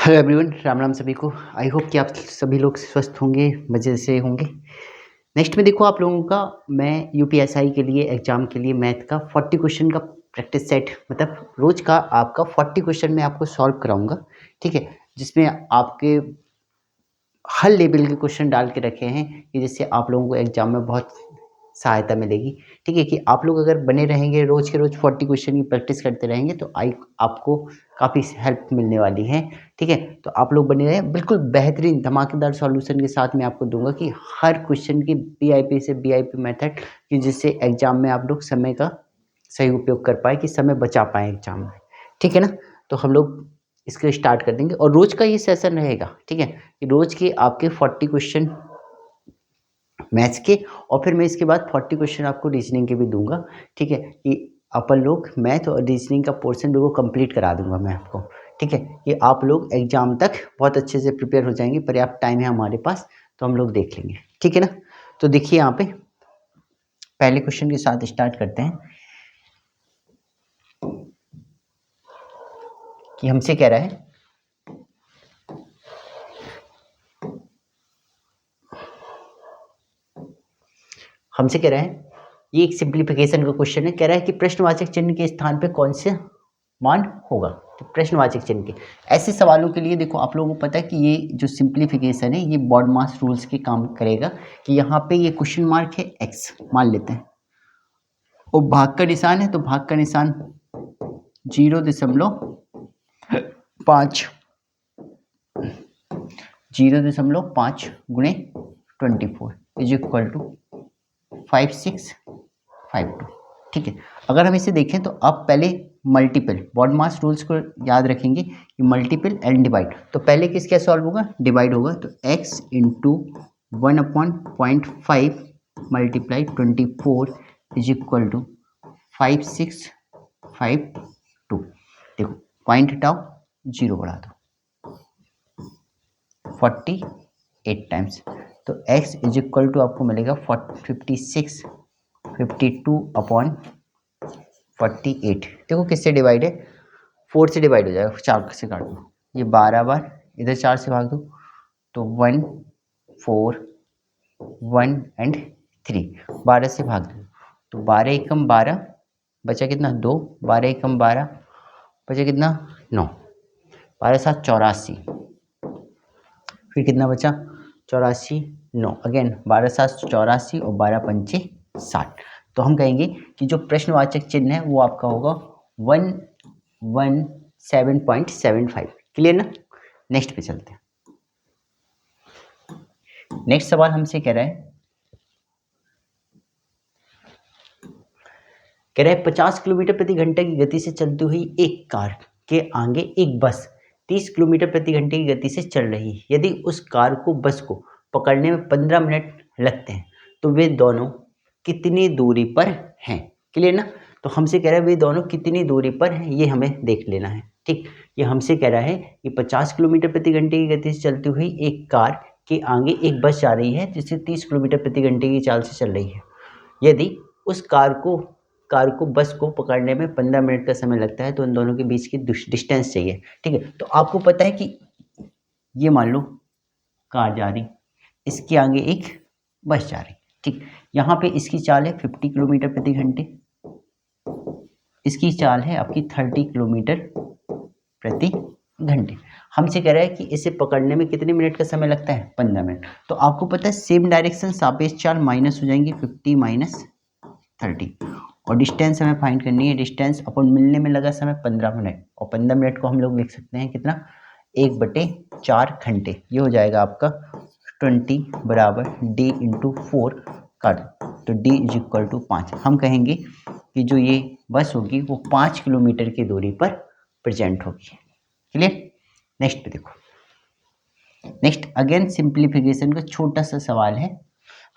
Hello everyone, Ram Ram सभी को। I hope कि आप सभी लोग स्वस्थ होंगे, मज़े से होंगे। नेक्स्ट में देखो आप लोगों का मैं यूपीएसआई के लिए एग्ज़ाम के लिए मैथ का 40 क्वेश्चन का प्रैक्टिस सेट, मतलब रोज़ का आपका 40 क्वेश्चन मैं आपको सॉल्व कराऊंगा। ठीक है, जिसमें आपके हर लेवल के क्वेश्चन डाल के रखे हैं कि जिससे आप लोगों को एग्जाम में बहुत सहायता मिलेगी। ठीक है, कि आप लोग अगर बने रहेंगे रोज़ के रोज़ 40 क्वेश्चन की प्रैक्टिस करते रहेंगे तो आपको काफ़ी हेल्प मिलने वाली है। ठीक है, तो आप लोग बने रहें, बिल्कुल बेहतरीन धमाकेदार सॉल्यूशन के साथ मैं आपको दूंगा कि हर क्वेश्चन की बीआईपी से बीआईपी मेथड, कि जिससे एग्जाम में आप लोग समय का सही उपयोग कर पाए, कि समय बचा पाए एग्जाम में। ठीक है ना, तो हम लोग इसके स्टार्ट कर देंगे और रोज का ये सेशन रहेगा। ठीक है, कि रोज के आपके 40 क्वेश्चन मैथ्स के, और फिर मैं इसके बाद 40 क्वेश्चन आपको रीजनिंग के भी दूंगा। ठीक है, कि अपन लोग मैथ और रीजनिंग का पोर्शन बिल्कुल कंप्लीट करा दूंगा मैं आपको। ठीक है, कि आप लोग एग्जाम तक बहुत अच्छे से प्रिपेयर हो जाएंगे, पर्याप्त टाइम है हमारे पास, तो हम लोग देख लेंगे। ठीक है ना, तो देखिए यहाँ पे पहले क्वेश्चन के साथ स्टार्ट करते हैं कि हमसे कह रहा है हमसे कह रहा है ये एक सिंप्लीफिकेशन का क्वेश्चन है। कह रहा है कि प्रश्नवाचक चिन्ह के स्थान पे कौन से मान होगा। तो प्रश्नवाचक चिन्ह के ऐसे सवालों के लिए देखो आप लोगों को पता है कि ये जो सिंप्लीफिकेशन है ये बॉडमास रूल्स के काम करेगा। कि यहाँ पे ये क्वेश्चन मार्क है एक्स मान लेते हैं, और भाग का निशान है, तो भाग का निशान 0.5 0.5 गुणे 24 इज इक्वल टू 5652। ठीक है, अगर हम इसे देखें तो आप पहले मल्टीपल बॉडमास रूल्स को याद रखेंगे कि मल्टीपल एंड डिवाइड। तो पहले किस क्या सॉल्व होगा, डिवाइड होगा। तो x into 1/0.5 multiply 24 is equal to 5652। देखो पॉइंट हटाओ, जीरो बढ़ा दो, 48 टाइम्स। तो x इज इक्वल टू आपको मिलेगा 52/48। देखो किससे डिवाइड है, 4 से डिवाइड हो जाएगा, 4 से काट दो, ये 12 बार, इधर 4 से भाग दो तो 1 4 1 एंड 3, 12 से भाग दो तो 12 एकम 12, बचा कितना 2, 12 एकम 12, बचा कितना 9, 12 7 84, फिर कितना बचा 84 9, अगेन 12 7 84 और 12 पंचे 60। तो हम कहेंगे कि जो प्रश्नवाचक चिन्ह है वो आपका होगा 117.75। क्लियर ना, नेक्स्ट पे चलते हैं। नेक्स्ट सवाल हमसे कह रहा है 50 किलोमीटर प्रति घंटे की गति से चलती हुई एक कार के आगे एक बस 30 किलोमीटर प्रति घंटे की गति से चल रही है। यदि उस कार को बस को पकड़ने में 15 मिनट लगते हैं तो वे दोनों कितनी दूरी पर हैं। क्लियर ना, तो हमसे कह रहा है वे दोनों कितनी दूरी पर हैं, ये हमें देख लेना है। ठीक, ये हमसे कह रहा है कि 50 किलोमीटर प्रति घंटे की गति से चलती हुई एक कार के आगे एक बस जा रही है जिससे 30 किलोमीटर प्रति घंटे की चाल से चल रही है। यदि उस कार को बस को पकड़ने में 15 मिनट का समय लगता है तो उन दोनों के बीच की डिस्टेंस चाहिए। ठीक है, तो आपको पता है कि ये मान लो कार जा रही, इसके आगे एक बस जा रही। ठीक, यहाँ पे इसकी चाल है 50 किलोमीटर प्रति घंटे, इसकी चाल है आपकी 30 किलोमीटर प्रति घंटे। हमसे कह रहा है कि इसे पकड़ने में कितने मिनट का समय लगता है, 15 मिनट। तो आपको पता है सेम डायरेक्शन सापेक्ष चाल माइनस हो जाएंगे, 50 माइनस 30, और डिस्टेंस हमें फाइंड करनी है। डिस्टेंस अपन मिलने में लगा समय 15 मिनट, और 15 मिनट को हम लोग लिख सकते हैं कितना, 1/4 घंटे। ये हो जाएगा आपका 20 बराबर d इंटू 4 काट, तो d इज इक्वल टू 5। हम कहेंगे कि जो ये बस होगी वो 5 किलोमीटर की दूरी पर प्रेजेंट होगी। क्लियर, नेक्स्ट पे देखो। नेक्स्ट अगेन सिंप्लीफिकेशन का छोटा सा सवाल है।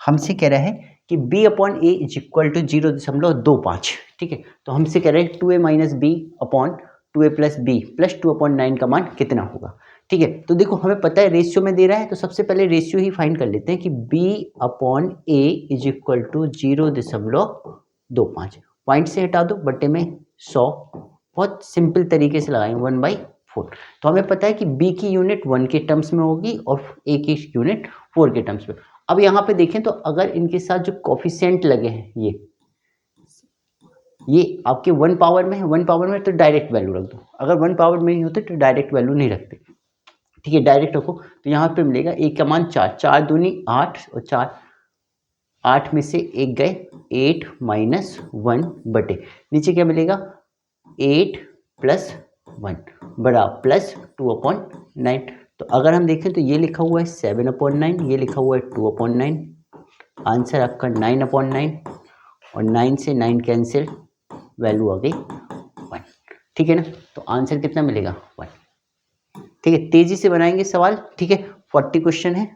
हमसे कह रहा है कि b upon A is equal to 0.25। ठीक है, तो हमसे कह रहे हैं 2a minus B upon 2a plus B plus 2/9 का मान कितना होगा। ठीक है, तो देखो हमें पता है रेशियो में दे रहा है, तो सबसे पहले रेशियो ही फाइंड कर लेते हैं कि b upon A is equal to 0.25। Point से हटा दो, बट्टे में 100, बहुत सिंपल तरीके से लगाएंगे 1/5। 4। तो हमें पता है कि b की यूनिट 1 के टर्म्स में होगी और a की यूनिट 4 के टर्म्स में। अब यहाँ पे देखें तो अगर इनके साथ जो कोफिशिएंट लगे हैं ये आपके 1 पावर में है, 1 पावर में तो डायरेक्ट वैल्यू रख दो, अगर 1 पावर में नहीं होते तो डायरेक्ट वैल्यू नहीं रखते, ठीक है, डायरेक्ट रखो। तो यहाँ पे मिलेगा a का मान 4, 4 दूनी 8 और 4, 8 में से 1 गए 8 माइनस 1 बटे नीचे क्या मिलेगा 8 प्लस 1 बड़ा प्लस 2/9। तो अगर हम देखें तो ये लिखा हुआ है 7/9, ये लिखा हुआ है 2/9, आंसर आपका 9/9 और 9 से 9 कैंसिल, वैल्यू आ गई 1, ठीक है ना। तो आंसर कितना मिलेगा 1, ठीक है। तेजी से बनाएंगे सवाल, ठीक है, 40 क्वेश्चन है।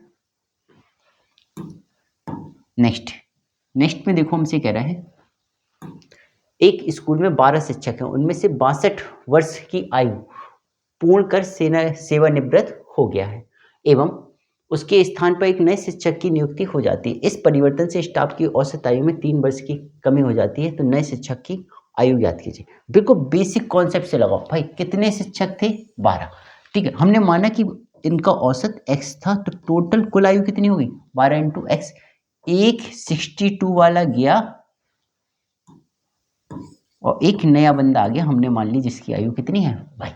नेक्स्ट में देखो हमसे कह रहा है एक स्कूल में 12 शिक्षक हैं, उनमें से 62 वर्ष की आयु पूर्ण कर सेवानिवृत्त हो गया है एवं उसके स्थान पर एक नए शिक्षक की नियुक्ति हो जाती है। इस परिवर्तन से स्टाफ की औसत आयु में 3 वर्ष की कमी हो जाती है। तो नए शिक्षक की आयु याद कीजिए। बिल्कुल बेसिक कॉन्सेप्ट से लगाओ भाई, कितने शिक्षक थे 12, ठीक है। हमने माना कि इनका औसत x था, तो टोटल कुल आयु कितनी होगी 12 इंटू एक्स। एक 62 वाला गया और एक नया बंदा आ गया, हमने मान ली जिसकी आयु कितनी है भाई,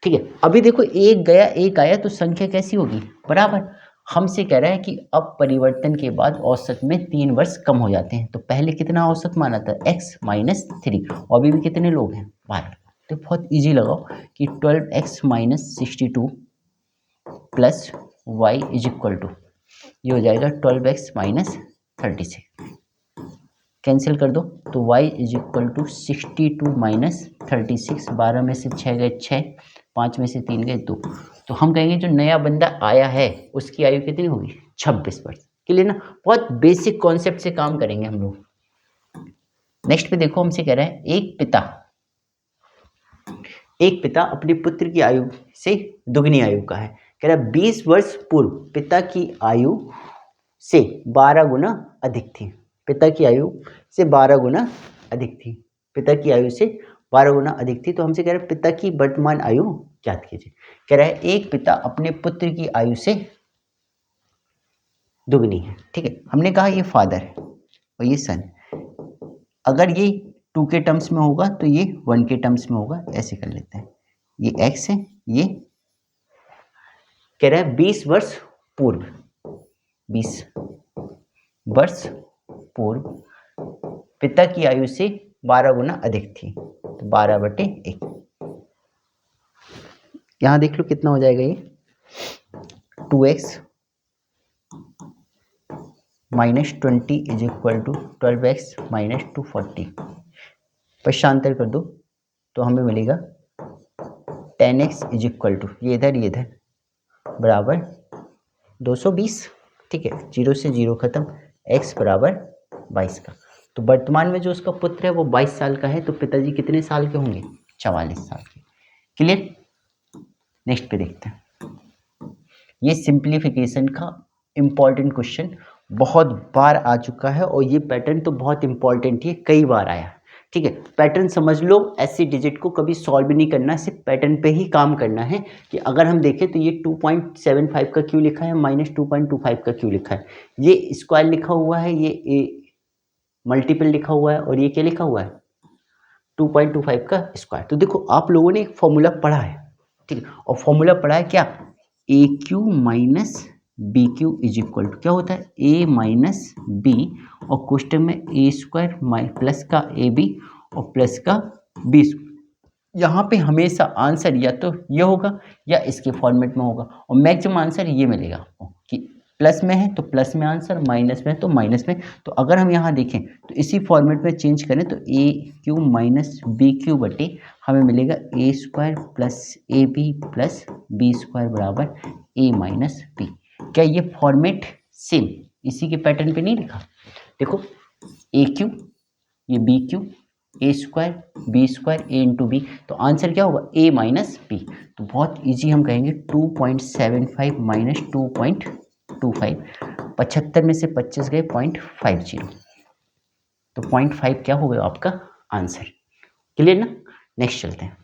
ठीक है। अभी देखो एक गया एक आया तो संख्या कैसी होगी बराबर। हमसे कह रहा है कि अब परिवर्तन के बाद औसत में 3 वर्ष कम हो जाते हैं। तो पहले कितना औसत माना था x माइनस 3 और अभी भी कितने लोग हैं 12। तो बहुत इजी लगाओ कि 12x minus 62 plus Y is equal to, ये हो जाएगा 12x माइनस 36, कैंसिल कर दो। तो y is equal to 62 minus 36, 12 में से 6 गए 6, 5 में से 3 गए 2। तो हम कहेंगे जो नया बंदा आया है उसकी आयु कितनी होगी 26 वर्ष। क्लियर ना, बहुत बेसिक कॉन्सेप्ट से काम करेंगे हम लोग। नेक्स्ट पे देखो हमसे कह रहा है एक पिता अपने पुत्र की आयु से दुगनी आयु का है। कह रहा है 20 वर्ष पूर्व पिता की आयु से 12 गुना अधिक थी। पिता की आयु से 12 गुना अधिक थी, पिता की आयु से 12 गुना अधिक थी। तो हमसे कह रहा है पिता की वर्तमान आयु ज्ञात कीजिए। कह रहा है एक पिता अपने पुत्र की आयु से दुगनी है, ठीक है। हमने कहा ये फादर है और ये सन, अगर ये 2 के टर्म्स में होगा तो ये 1 के टर्म्स में होगा, ऐसे कर लेते हैं। ये x है, ये कह रहा है 20 वर्ष पूर्व, 20 वर्ष पूर्व पिता की आयु से 12 गुना अधिक थी। तो 12/1, यहां देख लो कितना हो जाएगा ये 2x minus 20 is equal to 12x minus 240। पश्चांतर कर दो तो हमें मिलेगा 10x इज इक्वल टू, ये इधर बराबर 220, ठीक है। 0 से 0 खत्म, x बराबर 22 का। तो वर्तमान में जो उसका पुत्र है वो 22 साल का है, तो पिताजी कितने साल के होंगे 44 साल के। क्लियर। नेक्स्ट पे देखते हैं, ये सिंप्लीफिकेशन का इंपॉर्टेंट क्वेश्चन बहुत बार आ चुका है और ये पैटर्न तो बहुत इंपॉर्टेंट है, कई बार आया, ठीक है। पैटर्न समझ लो, ऐसी डिजिट को कभी सॉल्व नहीं करना, सिर्फ पैटर्न पे ही काम करना है। कि अगर हम देखें तो ये 2.75 का क्यों लिखा है, माइनस 2.25 का क्यों लिखा है, ये स्क्वायर लिखा हुआ है, ये मल्टीपल लिखा हुआ है और ये क्या लिखा हुआ है 2.25 का स्क्वायर। तो देखो आप लोगों ने एक फॉर्मूला पढ़ा है, ठीक है, और फॉर्मूला पढ़ा है क्या, A cube minus B cube is equal to क्या होता है ए माइनस बी, और क्वेश्चन में ए स्क्वायर प्लस का ए बी और प्लस का बी। यहाँ पे हमेशा आंसर या तो ये होगा या इसके फॉर्मेट में होगा, और मैक्सिमम आंसर ये मिलेगा आपको कि प्लस में है तो प्लस में आंसर, माइनस में है तो माइनस में। तो अगर हम यहाँ देखें तो इसी फॉर्मेट में चेंज करें तो A cube minus B cube बटे हमें मिलेगा A square plus A B plus B square बराबर ए माइनस बी। क्या ये फॉर्मेट सेम इसी के पैटर्न पे नहीं लिखा, देखो ए क्यू ये B Q A square B square A into B, तो आंसर क्या होगा ए माइनस बी। तो बहुत इजी हम कहेंगे 2.75 माइनस 2.25, 75 में से 25 गए 0.50, तो 0.5 क्या होगा आपका आंसर। क्लियर ना। नेक्स्ट चलते हैं,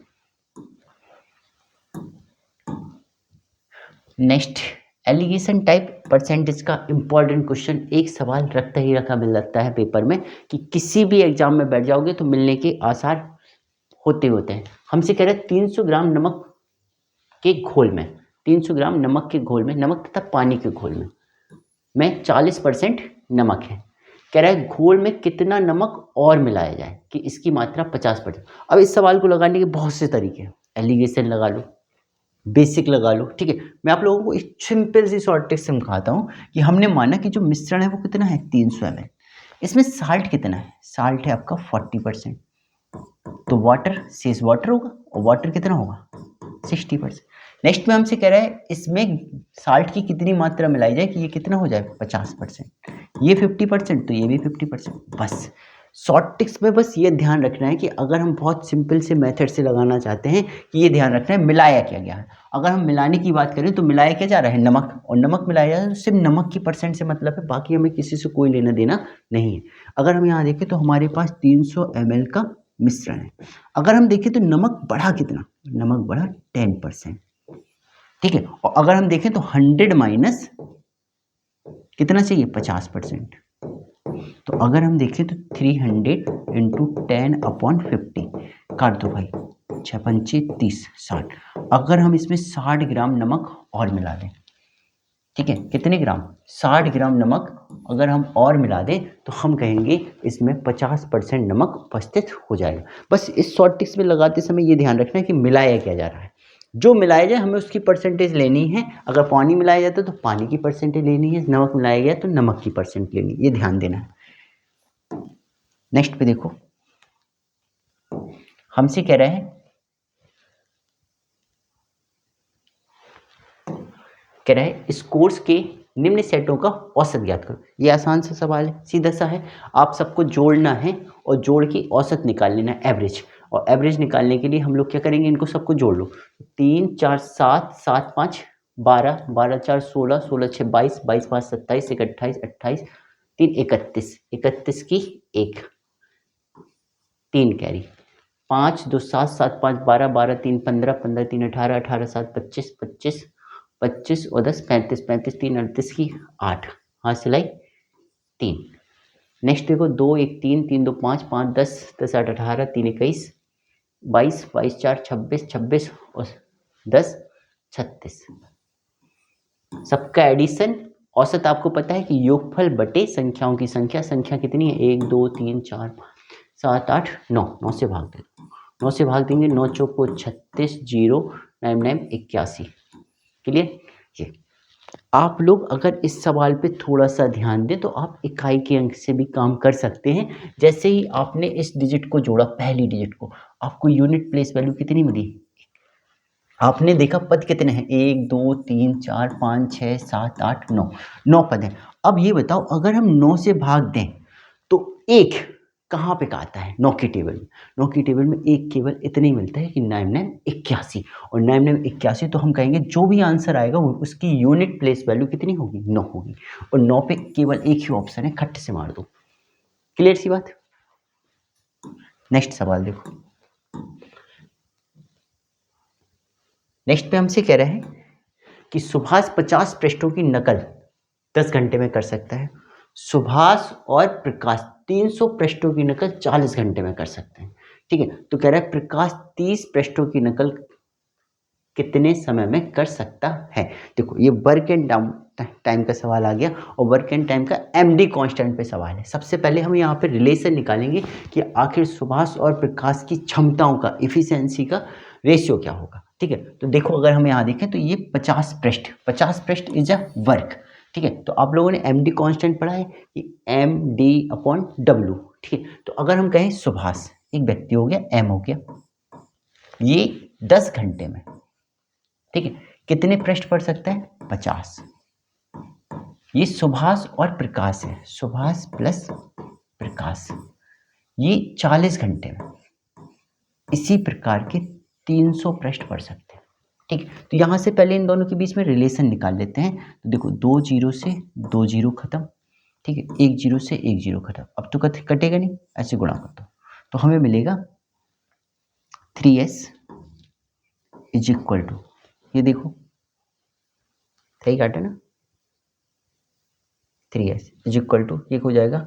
नेक्स्ट, एलिगेशन टाइप परसेंटेज का इंपॉर्टेंट क्वेश्चन, एक सवाल रखता ही रखा मिल जाता है पेपर में कि किसी भी एग्जाम में बैठ जाओगे तो मिलने के आसार होते हैं। हमसे कह रहे हैं 300 ग्राम नमक के घोल में, 300 ग्राम नमक के घोल में, नमक तथा पानी के घोल में 40% नमक है। कह रहा है घोल में कितना नमक और मिलाया जाए कि इसकी मात्रा 50%। अब इस सवाल को लगाने के बहुत से तरीके हैं, एलिगेशन लगा लो, बेसिक लगा लो, ठीक है। मैं आप लोगों को एक सिंपल सी शॉर्ट ट्रिक समझाता हूँ कि हमने माना कि जो मिश्रण है वो कितना है 300 ml, इसमें साल्ट कितना है, साल्ट है आपका 40%, तो वाटर शेष वाटर होगा, और वाटर कितना होगा 60%। नेक्स्ट में हमसे कह रहा है इसमें साल्ट की कितनी मात्रा मिलाई जाए कि ये कितना हो जाए 50%, ये 50% तो ये भी 50%। बस शॉर्ट ट्रिक्स में बस ये ध्यान रखना है कि अगर हम बहुत सिंपल से मेथड से लगाना चाहते हैं कि ये ध्यान रखना है मिलाया क्या गया है। अगर हम मिलाने की बात करें तो मिलाया क्या जा रहा है नमक, और नमक मिलाया जा रहा है तो सिर्फ नमक की परसेंट से मतलब है, बाकी हमें किसी से कोई लेना देना नहीं है। अगर हम यहाँ देखें तो हमारे पास 300 ml का मिश्रण है, अगर हम देखें तो नमक बढ़ा कितना, नमक बढ़ा 10%, ठीक है। और अगर हम देखें तो 100 माइनस कितना चाहिए 50%, तो अगर हम देखें तो 300 इंटू 10/50 काट दो भाई, 6 पंचे 30 60। अगर हम इसमें 60 ग्राम नमक और मिला दें, ठीक है, कितने ग्राम 60 ग्राम नमक अगर हम और मिला दें तो हम कहेंगे इसमें 50% नमक उपस्थित हो जाएगा। बस इस शॉर्ट ट्रिक्स में लगाते समय ये ध्यान रखना है कि मिलाया क्या जा रहा है, जो मिलाया जाए हमें उसकी परसेंटेज लेनी है। अगर पानी मिलाया जाता है तो पानी की परसेंटेज लेनी है, नमक मिलाया गया तो नमक की परसेंट लेनी है, ये ध्यान देना है। नेक्स्ट पे देखो, हमसे कह रहा है, कह रहा है इस कोर्स के निम्न सेटों का औसत ज्ञात करो। ये आसान सा सवाल है, सीधा सा है, आप सबको जोड़ना है और जोड़ के औसत निकाल लेना है, एवरेज। और एवरेज निकालने के लिए हम लोग क्या करेंगे, इनको सबको जोड़ लो, 3 4 7 7 5 12 12 4 16 16 6 22 22 5 27 1 28 28 3 31 31 की एक 3 कैरी, 5 2 7 7 5 12 12 3 15 15 3 18 18 7 25 25 25 और 10 35 35 3 38 की 8, हाथ सिलाई 3। नेक्स्ट देखो 2 1 3 3 2 5 5 10 10 8 18 3 21 22 22 4 26 26 और 10 36। सबका एडिशन औसत आपको पता है कि योगफल बटे संख्याओं की संख्या, संख्या कितनी है 1 2 3 4 7 8 9, 9 से भाग दे, 9 से भाग देंगे, 9 चौको 36 0 9 9 81। क्लियर। ये आप लोग अगर इस सवाल पे थोड़ा सा ध्यान दें तो आप इकाई के अंक से भी काम कर सकते हैं। जैसे ही आपने इस डिजिट को जोड़ा, पहली डिजिट को, आपको यूनिट प्लेस वैल्यू कितनी मिली, आपने देखा पद कितने हैं 1 2 3 4 5 6 7 8 9, 9 पद हैं। अब ये बताओ अगर हम 9 से भाग दें तो एक कहाँ पे आता है, 9 की टेबल में, 9 की टेबल में एक केवल इतने ही मिलता है कि 9 9 81, और 9 9 81 तो हम कहेंगे जो भी आंसर आएगा उसकी यूनिट प्लेस वैल्यू कितनी होगी 9 होगी, और 9 पे केवल एक ही ऑप्शन है, खट से मार दो। क्लियर सी बात। नेक्स्ट सवाल देखो, नेक्स्ट पे हमसे कह रहे हैं कि सुभाष 50 पृष्ठों की नकल 10 घंटे में कर सकता है, सुभाष और प्रकाश 300 पृष्ठों की नकल 40 घंटे में कर सकते हैं, ठीक है। तो कह रहा है प्रकाश 30 पृष्ठों की नकल कितने समय में कर सकता है। देखो ये वर्क एंड टाइम का सवाल आ गया, और वर्क एंड टाइम का एमडी कांस्टेंट पे सवाल है। सबसे पहले हम यहाँ पे रिलेशन निकालेंगे कि आखिर सुभाष और प्रकाश की क्षमताओं का, इफिशियंसी का रेशियो क्या होगा, ठीक है। तो देखो अगर हम यहाँ देखें तो ये 50 पृष्ठ इज अ वर्क, ठीक है। तो आप लोगों ने एम डी कॉन्स्टेंट पढ़ा है कि एम डी अपॉन डब्ल्यू, ठीक है। तो अगर हम कहें सुभाष एक व्यक्ति हो गया, एम हो गया, ये 10 घंटे में, ठीक है, कितने पृष्ठ पढ़ सकता है 50। ये सुभाष और प्रकाश है, सुभाष प्लस प्रकाश, ये 40 घंटे में इसी प्रकार के 300 पृष्ठ पढ़ सकते हैं, ठीक है। तो यहाँ से पहले इन दोनों के बीच में रिलेशन निकाल लेते हैं। तो देखो 2 जीरो से 2 जीरो खत्म, ठीक है, 1 जीरो से 1 जीरो खत्म, अब तो कटेगा नहीं, ऐसे गुणा कर दो तो हमें मिलेगा 3s इज इक्वल टू, ये देखो सही काटा ना, 3s इज इक्वल टू ये हो जाएगा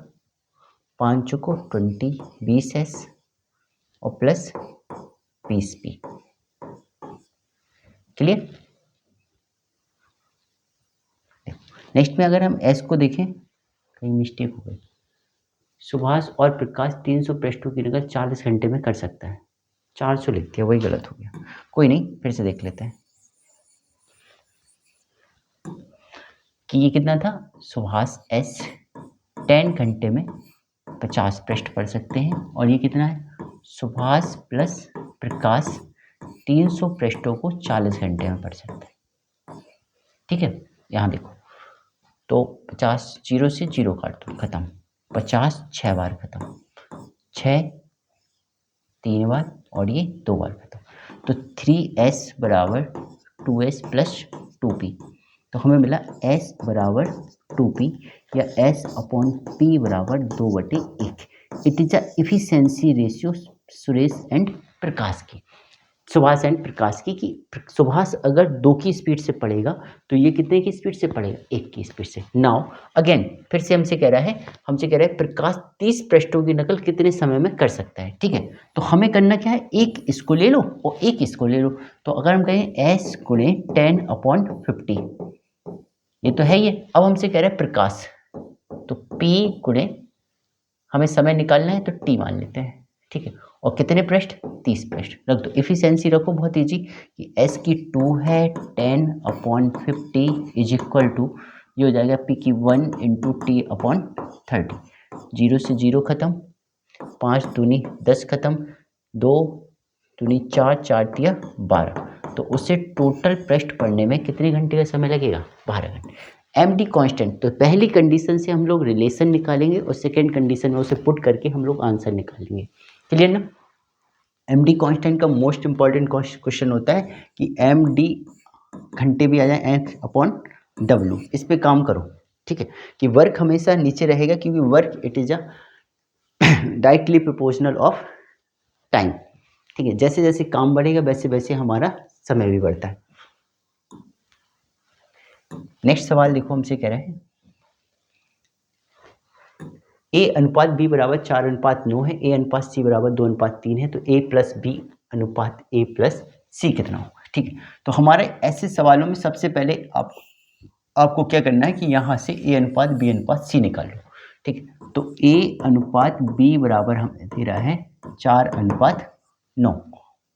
5 चौको 20 20s और प्लस 20p। क्लियर। नेक्स्ट में अगर हम s को देखें, कहीं मिस्टेक हो गई, सुभाष और प्रकाश 300 पृष्ठों की नकल 40 घंटे में कर सकता है, 400 लिख दिया, वही गलत हो गया, कोई नहीं, फिर से देख लेते हैं कि ये कितना था। सुभाष s 10 घंटे में 50 पृष्ठ पढ़ सकते हैं, और ये कितना है, सुभाष प्लस प्रकाश 300 पृष्ठों को 40 घंटे में पढ़ सकता है। ठीक है, यहाँ देखो, तो 50 जीरो से जीरो काट दो, खत्म, 50 6 बार खत्म, 6 3 बार और ये 2 बार खत्म, तो 3s बराबर 2s प्लस 2p, तो हमें मिला s बराबर 2p या s अपॉन p बराबर 2/1। It is a efficiency ratio Suresh and Prakash की, सुभाष एंड प्रकाश की, कि सुभाष अगर 2 की स्पीड से पढ़ेगा तो ये कितने की स्पीड से पढ़ेगा, 1 की स्पीड से। नाउ अगेन फिर से हमसे कह रहा है प्रकाश 30 पृष्ठों की नकल कितने समय में कर सकता है। ठीक है, तो हमें करना क्या है, एक इसको ले लो और एक इसको ले लो, तो अगर हम कहें s गुणे 10/50, ये तो है ये। अब हमसे कह रहा है प्रकाश, तो p गुणे, हमें समय निकालना है तो t मान लेते हैं। ठीक है, और कितने पृष्ठ, 30 पृष्ठ रख दो। इफिशिएंसी रखो बहुत इजी, कि s की 2 है 10/50 इज इक्वल टू, ये हो जाएगा p की 1 इंटू t/30, जीरो से जीरो खत्म, 5 दूनी 10 खत्म, 2 दूनी 4 4 तिया 12, तो उससे टोटल पृष्ठ पढ़ने में कितने घंटे का समय लगेगा, 12 घंटे। MD कांस्टेंट, तो पहली कंडीशन से हम लोग रिलेशन निकालेंगे और सेकेंड कंडीशन में उसे पुट करके हम लोग आंसर निकालेंगे। क्लियर ना। MD कांस्टेंट का मोस्ट इंपॉर्टेंट क्वेश्चन होता है कि MD घंटे भी आ जाए H/W, इस पे काम करो। ठीक है, कि वर्क हमेशा नीचे रहेगा, क्योंकि work it is a directly proportional of time. ठीक है, जैसे जैसे काम बढ़ेगा वैसे वैसे हमारा समय भी बढ़ता है। नेक्स्ट सवाल देखो, हमसे कह रहा है A/B बराबर 4/9 है, A/C बराबर 2/3 है, तो A+B/A+C कितना होगा। ठीक है, तो हमारे ऐसे सवालों में सबसे पहले आपको क्या करना है कि यहाँ से A/B/C निकाल लो। ठीक है, तो A/B बराबर हमें दे रहा है 4/9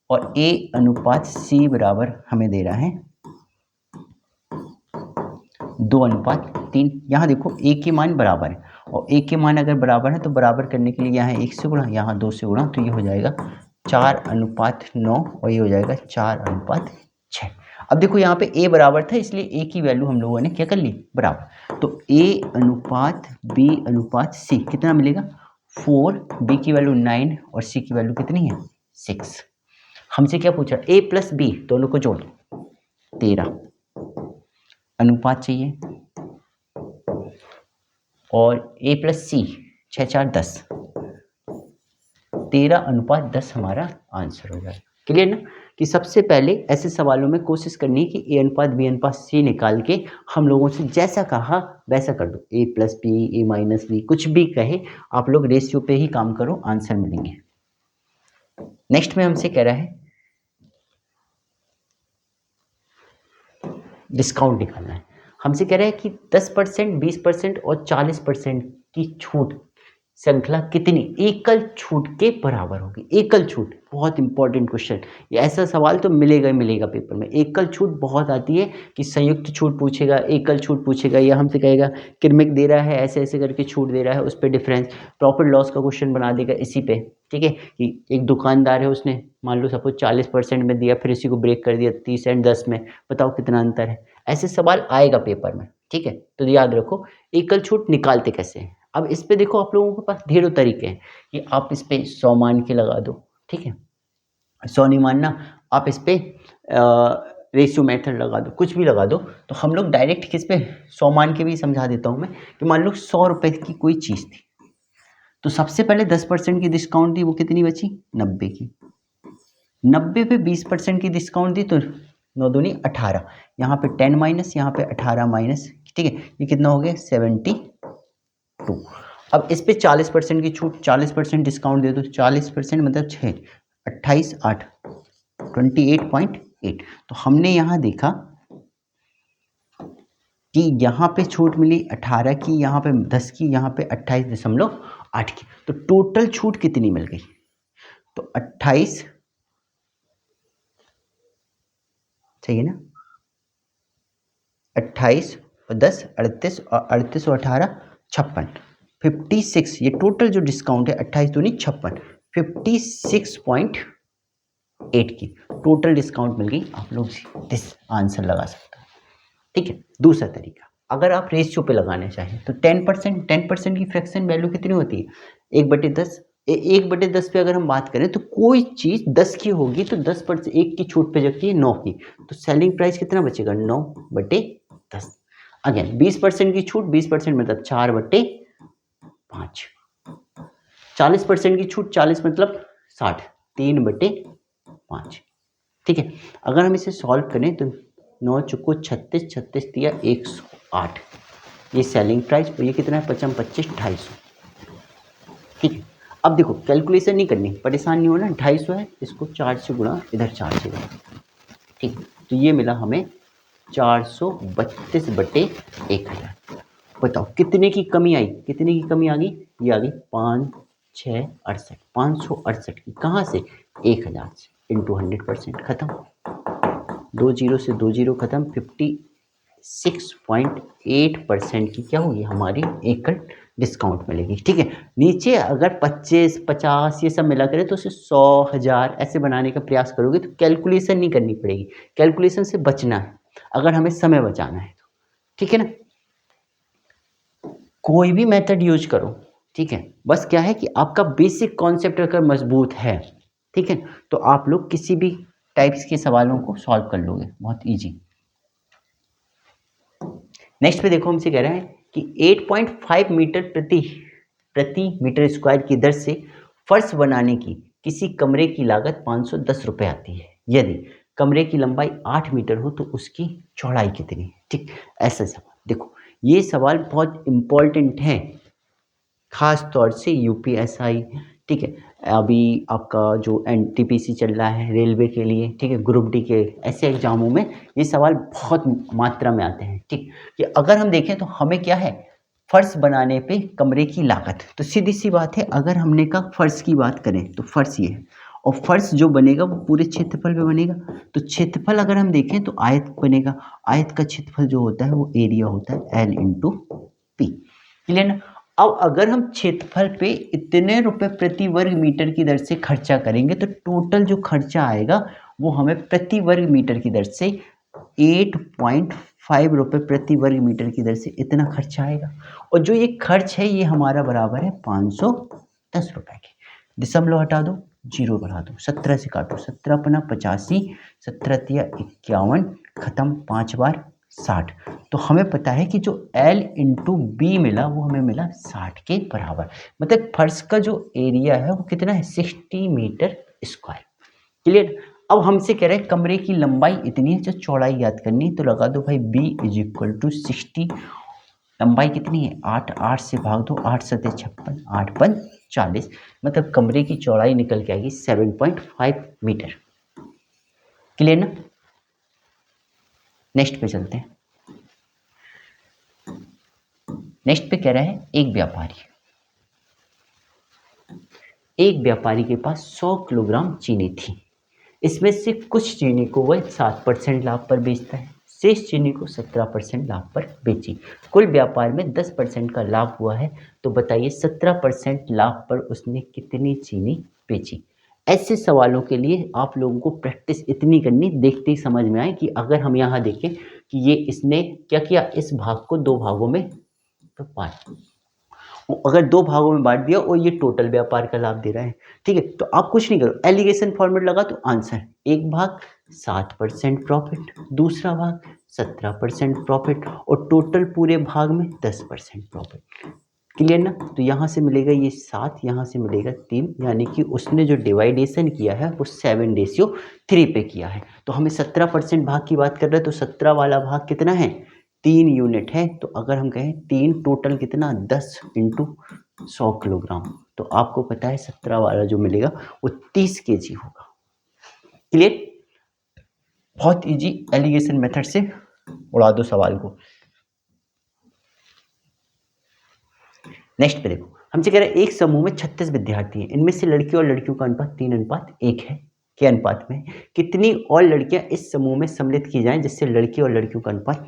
और A/C बराबर हमें दे रहा है 2/3। यहाँ देखो A के मान बराबर है, और A के मान अगर बराबर है तो बराबर करने के लिए यहाँ 1 से गुणा, यहाँ 2 से गुणा, तो ये हो जाएगा 4/9 और ये हो जाएगा 4/6। अब देखो यहाँ पे A बराबर था, इसलिए A की वैल्यू हम लोगों ने क्या कर ली, बराबर, तो A/B/C कितना मिलेगा, 4, B की वैल्यू 9 और C की वैल्यू कितनी है, 6। हमसे क्या पूछा, A+B दोनों को जोड़ 13 अनुपात चाहिए, और A+C 6 4 10, 13/10 हमारा आंसर हो जाएगा। क्लियर ना, कि सबसे पहले ऐसे सवालों में कोशिश करनी है कि A/B/C निकाल के हम लोगों से जैसा कहा वैसा कर दो, A+B A-B कुछ भी कहे आप लोग रेशियो पे ही काम करो, आंसर मिलेंगे। नेक्स्ट में हमसे कह रहा है डिस्काउंट निकालना है। हमसे कह रहा है कि 10%, 20% और 40% की छूट श्रृंखला कितनी एकल छूट के बराबर होगी। एकल छूट बहुत इंपॉर्टेंट क्वेश्चन, ये ऐसा सवाल तो मिलेगा ही मिलेगा पेपर में। एकल छूट बहुत आती है कि संयुक्त छूट पूछेगा, एकल छूट पूछेगा, या हमसे कहेगा क्रमिक दे रहा है, ऐसे ऐसे करके छूट दे रहा है, उस पर डिफरेंस, प्रॉफिट लॉस का क्वेश्चन बना देगा इसी पे। ठीक है, कि एक दुकानदार है, उसने मान लो सपोज 40% में दिया, फिर इसी को ब्रेक कर दिया 30 एंड 10 में, बताओ कितना अंतर है। ऐसे सवाल आएगा पेपर में। ठीक है, तो याद रखो एकल छूट निकालते कैसे हैं। अब इस पे देखो, आप लोगों के पास ढेरों तरीके हैं कि आप इस पे 100 मान के लगा दो। ठीक है, 100 नहीं मानना, आप इस पे रेशियो मेथड लगा दो, कुछ भी लगा दो। तो हम लोग डायरेक्ट किस पे 100 मान के भी समझा देता हूँ मैं, कि मान लो 100 रुपए की कोई चीज़ थी, तो सबसे पहले 10% की डिस्काउंट दी, वो कितनी बची, 90 की। 90 पे 20% की डिस्काउंट दी तो 9 दूनी 18, यहाँ पे 10 माइनस, यहाँ पे 18 माइनस, ठीक है, ये कितना हो गया 72। अब इस पे 40% की छूट, 40% डिस्काउंट दे दो, 40% मतलब 6, 28 8 28.8। तो हमने यहाँ देखा कि यहाँ पे छूट मिली 18 की, यहाँ पे 10 की, यहाँ पे 28.8 की, तो टोटल छूट कितनी मिल गई? तो 28, सही है ना, 28 और 10 38 और 38 और 18 56, 56, ये टोटल जो डिस्काउंट है 28 दूनी 56, 56.8 की टोटल डिस्काउंट मिल गई। आप लोग दिस आंसर लगा सकते हो, ठीक है। दूसरा तरीका, अगर आप रेशियो पे लगाना चाहें तो 10% की फ्रैक्शन वैल्यू कितनी होती है? 1/10। 1/10 पे अगर हम बात करें तो कोई चीज़ 10 की होगी तो 10%, 1 की छूट पे जाती है 9 की, तो सेलिंग प्राइस कितना बचेगा? 9/10। अगेन 20% की छूट, 20% मतलब 4/5। 40% की छूट, 40 मतलब 60, 3/5, ठीक है। अगर हम इसे सॉल्व करें तो 9 चुको 36, 36 दिया 108, ये सेलिंग प्राइस, और ये कितना है 55 25 250, ठीक है। अब देखो कैलकुलेशन नहीं करनी, परेशान नहीं होना, 250 है, इसको 4 से गुणा, इधर 4 से गुणा, ठीक। तो ये मिला हमें 432/1000। बताओ कितने की कमी आई, कितने की कमी आ गई? ये आ गई 5 6 68, 568 की, कहाँ से? 1000 से, इंटू 100%, खत्म। 2 जीरो से 2 जीरो खत्म, 56.8% की क्या होगी हमारी एकल डिस्काउंट मिलेगी, ठीक है। नीचे अगर 25 50 ये सब मिला करें तो उसे 100 1000 ऐसे बनाने का प्रयास करोगे तो कैलकुलेशन नहीं करनी पड़ेगी, कैलकुलेशन से बचना है अगर हमें समय बचाना है तो, ठीक है ना। कोई भी मेथड यूज करो, ठीक है, बस क्या है कि आपका बेसिक कॉन्सेप्ट अगर मजबूत है, ठीक है, तो आप लोग किसी भी टाइप्स के सवालों को सॉल्व कर लोगे बहुत इजी। नेक्स्ट पे देखो हमसे कह रहा है कि 8.5 मीटर प्रति मीटर स्क्वायर की दर से फर्श बनाने की किसी कमरे की लागत 510 रुपये आती है। यदि कमरे की लंबाई 8 मीटर हो तो उसकी चौड़ाई कितनी है, ठीक। ऐसा सवाल देखो, ये सवाल बहुत इंपॉर्टेंट है, खास तौर से यूपीएसआई, ठीक है, अभी आपका जो एनटीपीसी चल रहा है रेलवे के लिए, ठीक है, ग्रुप डी के ऐसे एग्जामों में ये सवाल बहुत मात्रा में आते हैं, ठीक। कि अगर हम देखें तो हमें क्या है, फर्श बनाने पे कमरे की लागत, तो सीधी सी बात है, अगर हमने का फर्श की बात करें तो फर्श ये है, और फर्श जो बनेगा वो पूरे क्षेत्रफल पे बनेगा, तो क्षेत्रफल अगर हम देखें तो आयत बनेगा, आयत का क्षेत्रफल जो होता है वो एरिया होता है L इंटू पी, क्लियर ना। अब अगर हम क्षेत्रफल पे इतने रुपए प्रति वर्ग मीटर की दर से खर्चा करेंगे तो टोटल जो खर्चा आएगा वो हमें प्रति वर्ग मीटर की दर से 8.5 रुपये प्रति वर्ग मीटर की दर से इतना खर्चा आएगा, और जो ये खर्च है ये हमारा बराबर है 510 रुपये के। दशमलव हटा दो, जीरो बढ़ा दो, 17 से काटो, 17 अपना 85, 17 तिया 51, खत्म, 5 बार 60। तो हमें पता है कि जो L इंटू बी मिला वो हमें मिला 60 के बराबर, मतलब फर्श का जो एरिया है वो कितना है 60 मीटर स्क्वायर, क्लियर। अब हमसे कह रहे हैं कमरे की लंबाई इतनी है, जो चौड़ाई याद करनी है, तो लगा दो भाई b इज इक्वल टू 60, लंबाई कितनी है 8, 8 से भाग दो, 8 सते 56, 8 5 40, मतलब कमरे की चौड़ाई निकल के आएगी 7.5 मीटर, क्लियर ना। नेक्स्ट पे चलते हैं। नेक्स्ट पे कह रहा है एक व्यापारी के पास 100 किलोग्राम चीनी थी, इसमें से कुछ चीनी को वह 7% लाभ पर बेचता है, शेष चीनी को 17% लाभ पर बेची, कुल व्यापार में 10% का लाभ हुआ है, तो बताइए 17% लाभ पर उसने कितनी चीनी बेची। ऐसे सवालों के लिए आप लोगों को प्रैक्टिस इतनी करनी, देखते ही समझ में आए कि अगर हम यहाँ देखें कि ये इसने क्या किया, इस भाग को 2 भागों में तो बांट, अगर 2 भागों में बांट दिया और ये टोटल व्यापार का लाभ दे रहा है, ठीक है। तो आप कुछ नहीं करो, एलिगेशन फॉर्मेट लगा तो आंसर, एक भाग 7% प्रॉफिट, दूसरा भाग 17% प्रॉफिट, और टोटल पूरे भाग में 10% प्रॉफिट, क्लियर ना। तो यहाँ से मिलेगा ये 7, यहाँ से मिलेगा 3, यानी कि उसने जो डिवाइडेशन किया है वो 7:3 पे किया है। तो हमें 17% भाग की बात कर रहे हैं, तो 17 वाला भाग कितना है, 3 यूनिट है। तो अगर हम कहें 3 टोटल कितना, 10 इंटू 100 किलोग्राम, तो आपको पता है 17 वाला जो मिलेगा वो 30 kg होगा। क्लियर, बहुत इजी एलिगेशन मेथड से उड़ा दो सवाल को। नेक्स्ट पे देखो, हमसे कह रहे हैं एक समूह में 36 विद्यार्थी हैं, इनमें से लड़कियों और लड़कियों का अनुपात 3:1 है। क्या अनुपात में, कितनी और लड़कियां इस समूह में सम्मिलित की जाएं जिससे लड़की और लड़कियों का अनुपात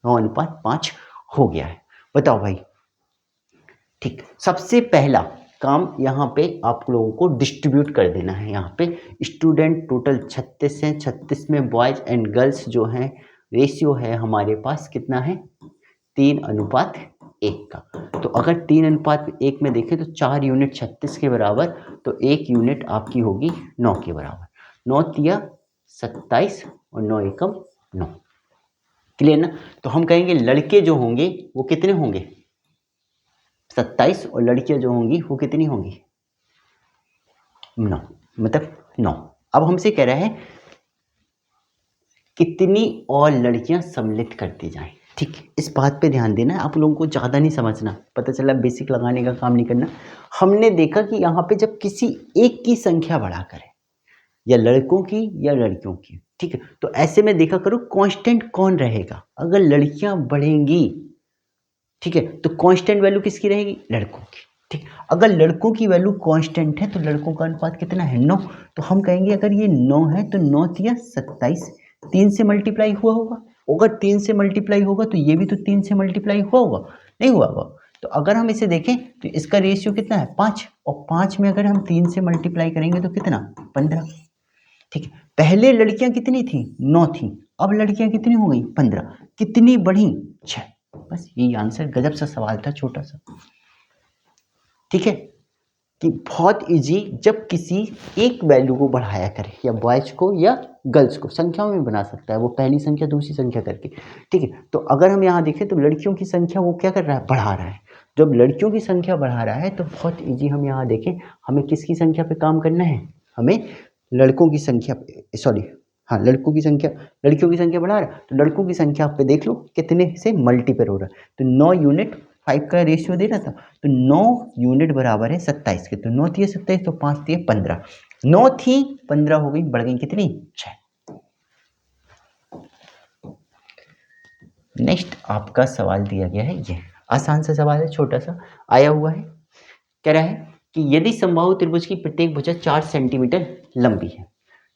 9:5 हो गया है। बताओ भाई। ठीक, सबसे पहला काम यहाँ पे आप लोगों को डिस्ट्रीब्यूट कर देना है। यहाँ पे स्टूडेंट टोटल 36 हैं, 36 में बॉयज एंड गर्ल्स जो हैं रेशियो है हमारे पास कितना है, 3:1 का। तो अगर 3:1 में देखें तो 4 यूनिट 36 के बराबर, तो 1 यूनिट आपकी होगी 9 के बराबर। 9 तिया 27 और 9 एकम 9। क्लियर ना। तो हम कहेंगे लड़के जो होंगे वो कितने होंगे, 27, और लड़कियां जो होंगी वो कितनी होंगी, 9, मतलब 9। अब हमसे कह रहा है कितनी और लड़कियां सम्मिलित करती जाएं। ठीक, इस बात पे ध्यान देना है, आप लोगों को ज़्यादा नहीं समझना, पता चला बेसिक लगाने का काम नहीं करना। हमने देखा कि यहाँ पे जब किसी एक की संख्या बढ़ा करें, या लड़कों की या लड़कियों की, ठीक है, तो ऐसे में देखा करो कांस्टेंट कौन रहेगा। अगर लड़कियां बढ़ेंगी, ठीक है, तो कांस्टेंट वैल्यू किसकी रहेगी, लड़कों की। ठीक, अगर लड़कों की वैल्यू कांस्टेंट है तो लड़कों का अनुपात कितना है, 9। तो हम कहेंगे अगर ये 9 है तो 9 तिया 27, 3 से मल्टीप्लाई हुआ होगा। अगर 3 से मल्टीप्लाई होगा तो ये भी तो 3 से मल्टीप्लाई हुआ होगा, नहीं हुआ होगा। तो अगर हम इसे देखें तो इसका रेशियो कितना है, 5, और 5 में अगर हम 3 से मल्टीप्लाई करेंगे तो कितना, 15। ठीक है, पहले लड़कियां कितनी थी, 9 थी, अब लड़कियां कितनी हो गई, 15। कितनी बढ़ी, 6। बस यही आंसर, गजब सा सवाल था, छोटा सा। ठीक है, कि बहुत इजी, जब किसी एक वैल्यू को बढ़ाया करे, या बॉयज को या गर्ल्स को, संख्याओं में बना सकता है वो, पहली संख्या दूसरी संख्या करके। ठीक है, तो अगर हम यहाँ देखें तो लड़कियों की संख्या वो क्या कर रहा है, बढ़ा रहा है। जब लड़कियों की संख्या बढ़ा रहा है तो बहुत इजी, हम यहाँ देखें हमें किसकी संख्या पे काम करना है, हमें लड़कों की संख्या पे, सॉरी हाँ, लड़कों की संख्या, लड़कियों की संख्या बढ़ा रहा है तो लड़कों की संख्या पे देख लो कितने से मल्टीपल हो रहा है। तो 9 यूनिट 5 का रेशियो दे रहा था, तो 9 यूनिट बराबर है 27 के। तो 9 थी 27, तो 5 थी 15, 9 थी 15 हो गई, बढ़ गई कितनी, 6। नेक्स्ट आपका सवाल दिया गया है, ये आसान सा सवाल है, छोटा सा आया हुआ है। कह रहा है कि यदि समबाहु त्रिभुज की प्रत्येक भुजा 4 सेंटीमीटर लंबी है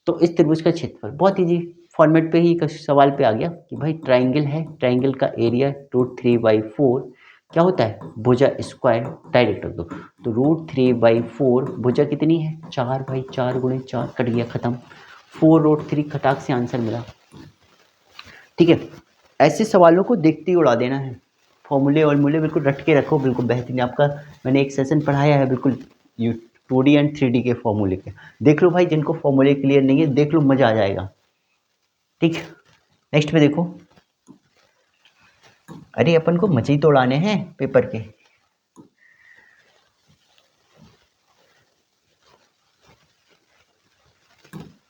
तो इस त्रिभुज का क्षेत्रफल, बहुत इजी फॉर्मेट पे ही सवाल पे आ गया कि भाई ट्राइंगल है, ट्राइंगल का एरिया √3/4 क्या होता है, भुजा स्क्वायर, डायरेक्ट रख दो। तो √3/4 भुजा कितनी है, 4/4 गुणे 4, कट गया खत्म, 4√3 खटाक से आंसर मिला। ठीक है, ऐसे सवालों को देखते ही उड़ा देना है, फॉर्मूले और मूल्य बिल्कुल रट के रखो, बिल्कुल बेहतरीन। आपका मैंने एक सेशन पढ़ाया है बिल्कुल 2D एंड 3D के फॉर्मूले के, देख लो भाई, जिनको फॉर्मूले क्लियर नहीं है देख लो, मजा आ जाएगा। ठीक, नेक्स्ट पे देखो, अरे अपन को मजे ही तो उड़ाने हैं पेपर के।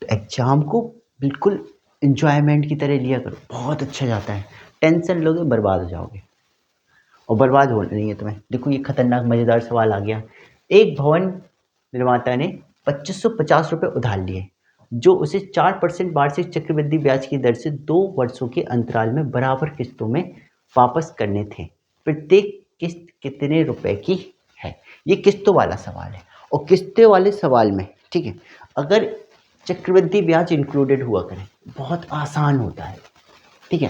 एग्जाम को बिल्कुल इंजॉयमेंट की तरह लिया करो, बहुत अच्छा जाता है। टेंशन लोगे बर्बाद हो जाओगे, और बर्बाद हो नहीं है तुम्हें। देखो ये खतरनाक मजेदार सवाल आ गया। एक भवन निर्माता ने 2550 रुपये उधार लिए, जो उसे 4% वार्षिक चक्रवृद्धि ब्याज की दर से 2 वर्षों के अंतराल में बराबर किस्तों में वापस करने थे। प्रत्येक किस्त कितने रुपए की है। ये किस्तों वाला सवाल है, और किस्तों वाले सवाल में, ठीक है, अगर चक्रवृद्धि ब्याज इंक्लूडेड हुआ करे बहुत आसान होता है। ठीक है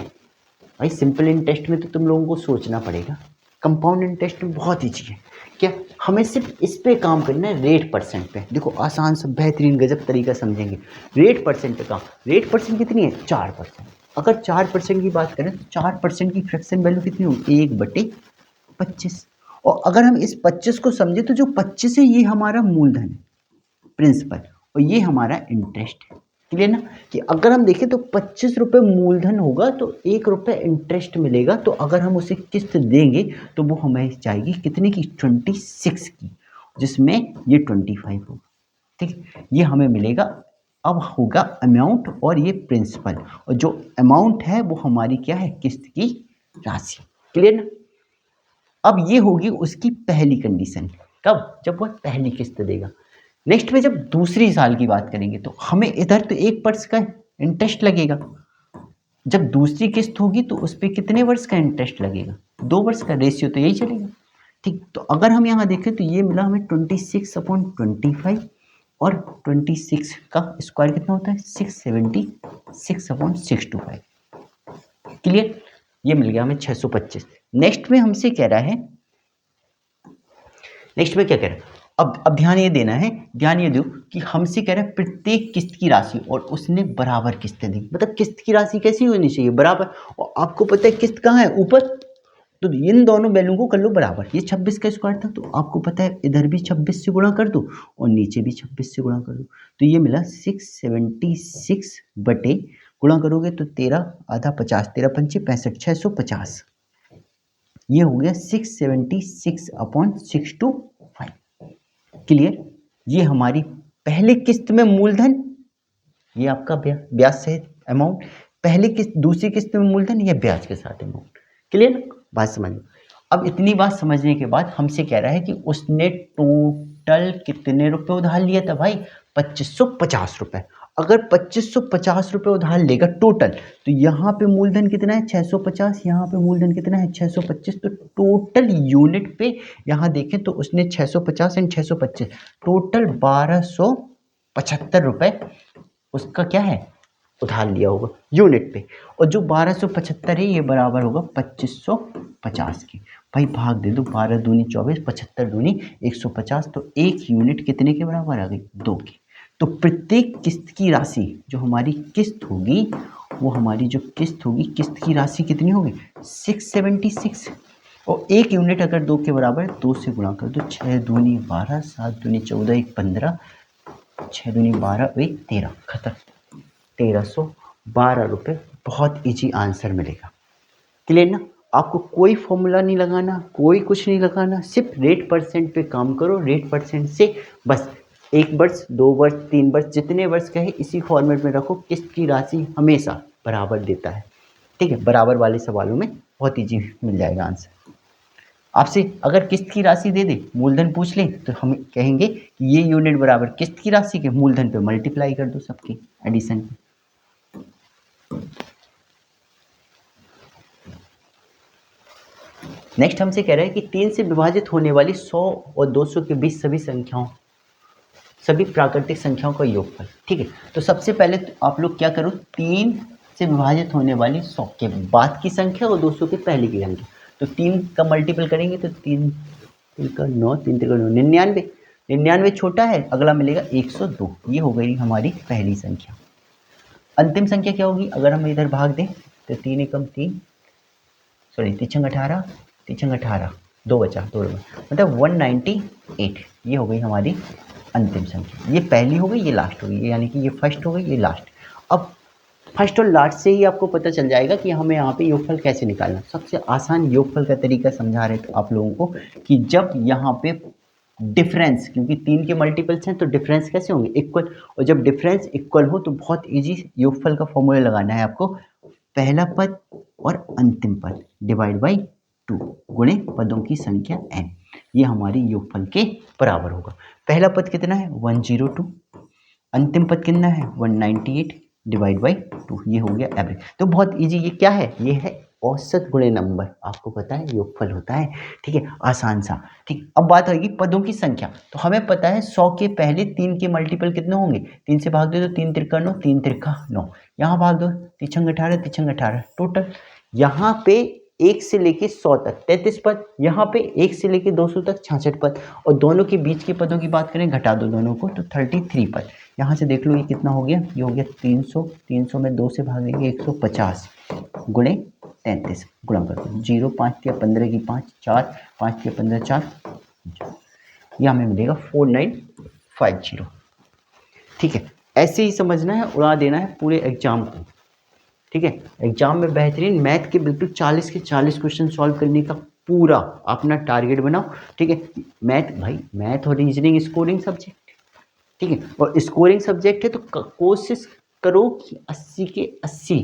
भाई, सिंपल इंटरेस्ट में तो तुम लोगों को सोचना पड़ेगा, कंपाउंड इंटरेस्ट में बहुत ईजी है। क्या, हमें सिर्फ इस पे काम करना है, रेट परसेंट पे। देखो आसान से बेहतरीन गजब तरीका समझेंगे, रेट परसेंट पे काम। रेट परसेंट कितनी है, 4%। अगर 4% की बात करें तो 4% की फ्रैक्शन वैल्यू कितनी होगी, 1/25। और अगर हम इस 25 को समझे तो जो 25 है ये हमारा मूलधन है, प्रिंसिपल, और ये हमारा इंटरेस्ट है। क्लियर ना, कि अगर हम देखें तो 25 रुपये मूलधन होगा तो 1 रुपये इंटरेस्ट मिलेगा, तो अगर हम उसे किस्त देंगे तो वो हमें जाएगी कितने की, 26 की, जिसमें ये 25 होगा। ठीक है, ये हमें मिलेगा। अब होगा अमाउंट और ये प्रिंसिपल, और जो अमाउंट है वो हमारी क्या है, किस्त की राशि। क्लियर ना। अब ये होगी उसकी पहली कंडीशन, कब, जब वह पहली किस्त देगा। नेक्स्ट में जब दूसरी साल की बात करेंगे तो हमें इधर तो 1 वर्ष का इंटरेस्ट लगेगा, जब दूसरी किस्त होगी तो उस पर कितने वर्ष का इंटरेस्ट लगेगा, 2 वर्ष का, रेशियो तो यही चलेगा। ठीक, तो अगर हम यहाँ देखें तो ये मिला हमें 26/25, और 26 का स्क्वायर कितना होता है, 676/625। क्लियर, ये मिल गया हमें 625। नेक्स्ट में हमसे कह रहा है, नेक्स्ट में क्या कह रहा है, अब ध्यान ये देना है, ध्यान ये दो कि हमसे कह रहा है प्रत्येक किस्त की राशि, और उसने बराबर किस्तें दी, मतलब किस्त की राशि कैसी होनी चाहिए, बराबर। और आपको पता है किस्त कहाँ है, ऊपर, तो इन दोनों वैल्यू को कर लो बराबर। ये 26 का स्क्वायर था, तो आपको पता है इधर भी 26 से गुणा कर दो और नीचे भी 26 से गुणा कर दो, तो ये मिला 676 बटे, गुणा करोगे तो 13 आधा 50, 13 पंचे 65, 650। ये हो गया 676/625। क्लियर, ये हमारी पहले किस्त में मूलधन, ये आपका ब्याज सहित अमाउंट, पहली किस्त, दूसरी किस्त में मूलधन, या ब्याज के साथ अमाउंट। क्लियर ना, बात समझ लो। अब इतनी बात समझने के बाद हमसे कह रहा है कि उसने टोटल कितने रुपए उधार लिया था भाई, 2550 रुपए। अगर 2550 रुपए उधार लेगा टोटल, तो यहाँ पे मूलधन कितना है, 650, यहाँ पे मूलधन कितना है, 625, तो टोटल यूनिट पे यहाँ देखें तो उसने 650 एंड 625, टोटल 1275 रुपए उसका क्या है, उधार लिया होगा यूनिट पे। और जो 1275 है ये बराबर होगा 2550 के। भाई भाग दे दो, 12 दूनी 24, 75 दूनी 150, तो एक यूनिट कितने के बराबर आ गई, 2 के। तो प्रत्येक किस्त की राशि, जो हमारी किस्त होगी, वो हमारी जो किस्त होगी, किस्त की राशि कितनी होगी, 676, और एक यूनिट अगर 2 के बराबर है, 2 से गुणा कर दो, 6 दूनी 12, 7 दूनी 14, 1 15, 6 दूनी 12, 1 13, खत्म, 1312 रुपये। बहुत इजी आंसर मिलेगा। क्लियर ना, आपको कोई फॉर्मूला नहीं लगाना, कोई कुछ नहीं लगाना, सिर्फ रेट परसेंट पे काम करो, रेट परसेंट से बस 1 वर्ष 2 वर्ष 3 वर्ष जितने वर्ष कहे इसी फॉर्मेट में रखो, किस्त की राशि हमेशा बराबर देता है। ठीक है, बराबर वाले सवालों में बहुत ईजी मिल जाएगा आंसर। आपसे अगर किस्त की राशि दे दे, मूलधन पूछ ले, तो हम कहेंगे कि ये यूनिट बराबर किस्त की राशि के मूलधन पे मल्टीप्लाई कर दो, सबके एडिशन पे। नेक्स्ट हमसे कह रहा है कि 3 से विभाजित होने वाली 100 और 200 के बीच सभी संख्याओं, सभी प्राकृतिक संख्याओं का योगफल। ठीक है, तो सबसे पहले तो आप लोग क्या करो, 3 से विभाजित होने वाली 100 के बाद की संख्या और 200 के पहले की संख्या, तो 3 का मल्टीपल करेंगे तो 3 का 9, 3 का 9, 99। 99 छोटा है, अगला मिलेगा 102। ये हो गई हमारी पहली संख्या। अंतिम संख्या क्या होगी, अगर हम इधर भाग दें तो 3 एकम 3, सॉरी 3 18, 3 18, 2 बचा, 2 मतलब 198। ये हो गई हमारी अंतिम संख्या। ये पहली हो गई, ये लास्ट हो गई, यानी कि ये फर्स्ट हो गई, ये लास्ट। अब फर्स्ट और लास्ट से ही आपको पता चल जाएगा कि हमें यहाँ पे योगफल कैसे निकालना। सबसे आसान योगफल का तरीका समझा रहे थे आप लोगों को, कि जब यहाँ पे डिफरेंस, क्योंकि 3 के मल्टीपल्स हैं तो डिफरेंस कैसे होंगे, इक्वल, और जब डिफरेंस इक्वल हो तो बहुत इजी योगफल का फॉर्मूला लगाना है आपको, पहला पद और अंतिम पद डिवाइड बाई 2 गुणे पदों की संख्या n, ये हमारी योगफल के बराबर होगा। पहला पद कितना है 102, अंतिम पद कितना है 198 डिवाइड बाई 2, ये हो गया एवरेज। तो बहुत इजी, ये क्या है, ये है औसत गुणे नंबर, आपको पता है योगफल होता है। ठीक है, आसान सा। ठीक, अब बात आएगी पदों की संख्या। तो हमें पता है 100 के पहले 3 के मल्टीपल कितने होंगे, 3 से भाग दो तो 3 तिरका 9, 3 तिरका 9, यहाँ भाग दो 3 18, 3 18, टोटल यहाँ पे 1 से लेके 100 तक 33 पद, यहाँ पे 1 से लेके 200 तक 66 पद, और दोनों के बीच के पदों की बात करें, घटा दो दोनों को तो 33 पद। यहाँ से देख लो ये कितना हो गया, ये हो गया 300, 300 में 2 से भागेंगे 150 गुणे 33, गुणा कर दो, 0 5 या 15 की 5, 4 5 या 15 4, ये हमें मिलेगा 4950। ठीक है, ऐसे ही समझना है, उड़ा देना है पूरे एग्जाम को, ठीक है। एग्जाम में बेहतरीन मैथ के बिल्कुल 40 के 40 क्वेश्चन सॉल्व करने का पूरा अपना टारगेट बनाओ, ठीक है। मैथ भाई, मैथ और रीजनिंग स्कोरिंग सब्जेक्ट, ठीक है, और स्कोरिंग सब्जेक्ट है तो कोशिश करो कि 80 के 80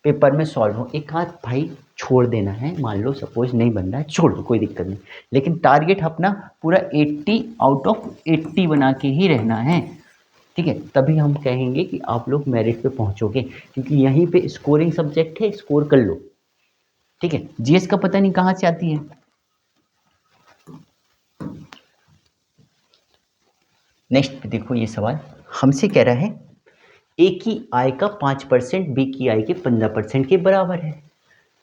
पेपर में सॉल्व हो। एक आध भाई छोड़ देना है, मान लो सपोज नहीं बन रहा है, छोड़ दो, कोई दिक्कत नहीं, लेकिन टारगेट अपना पूरा 80 आउट ऑफ 80 बना के ही रहना है, ठीक है। तभी हम कहेंगे कि आप लोग मेरिट पे पहुंचोगे, क्योंकि यहीं पे स्कोरिंग सब्जेक्ट है, स्कोर कर लो, ठीक है। जीएस का पता नहीं कहाँ से आती है। नेक्स्ट पे देखो, ये सवाल हमसे कह रहा है ए की आय का 5% बी की आय के 15% के बराबर है,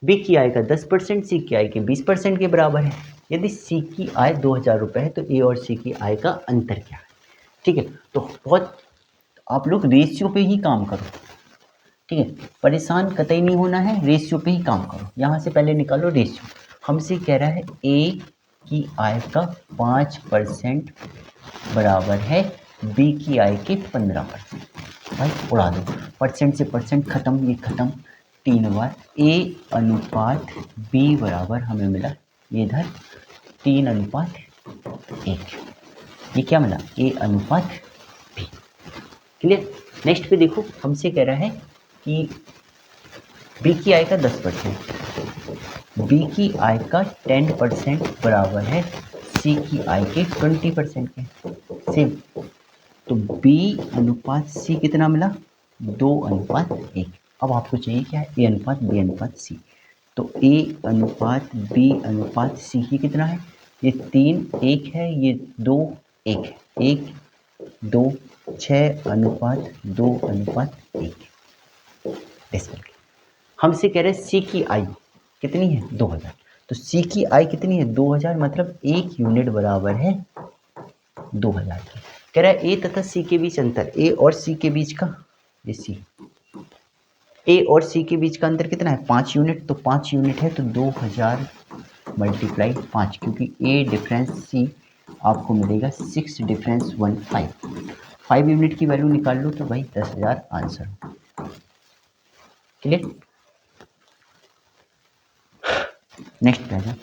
बी की आय का 10% सी की आय के 20% के बराबर है। यदि सी की आय 2000 रुपये है तो ए और सी की आय का अंतर क्या है, ठीक है। तो बहुत आप लोग रेशियो पे ही काम करो, ठीक है, परेशान कतई नहीं होना है, रेशियो पे ही काम करो। यहाँ से पहले निकालो रेशियो। हमसे कह रहा है ए की आय का 5% बराबर है बी की आय के 15%। भाई उड़ा दो, परसेंट से परसेंट खत्म, ये खत्म 3 बार। ए अनुपात बी बराबर हमें मिला ये इधर 3:1। ये क्या मिला, ए अनुपात बी। क्लियर। नेक्स्ट पे देखो, हमसे कह रहा है कि बी की आय का 10%, बी की आय का 10% बराबर है सी की आय के 20% के। सेम, तो बी अनुपात सी कितना मिला, 2:1। अब आपको चाहिए क्या है, ए अनुपात बी अनुपात सी। तो ए अनुपात बी अनुपात सी ही कितना है, ये 3:1 है, ये 2:1 है, 1:2 6:2:1 डेसिमल। हमसे कह रहे हैं सी की आई कितनी है, 2000। तो सी की आई कितनी है, 2000, मतलब 1 यूनिट बराबर है 2000 की। कह रहा है ए तथा सी के बीच अंतर, ए और सी के बीच का, ये सी, ए और सी के बीच का अंतर कितना है, 5 यूनिट। तो 5 यूनिट है तो 2000 मल्टीप्लाई 5, क्योंकि ए डिफरेंस सी आपको मिलेगा 6 डिफरेंस 1 5 यूनिट की वैल्यू निकाल लो तो भाई 10,000 आंसर। क्लियर। नेक्स्ट पे आजा।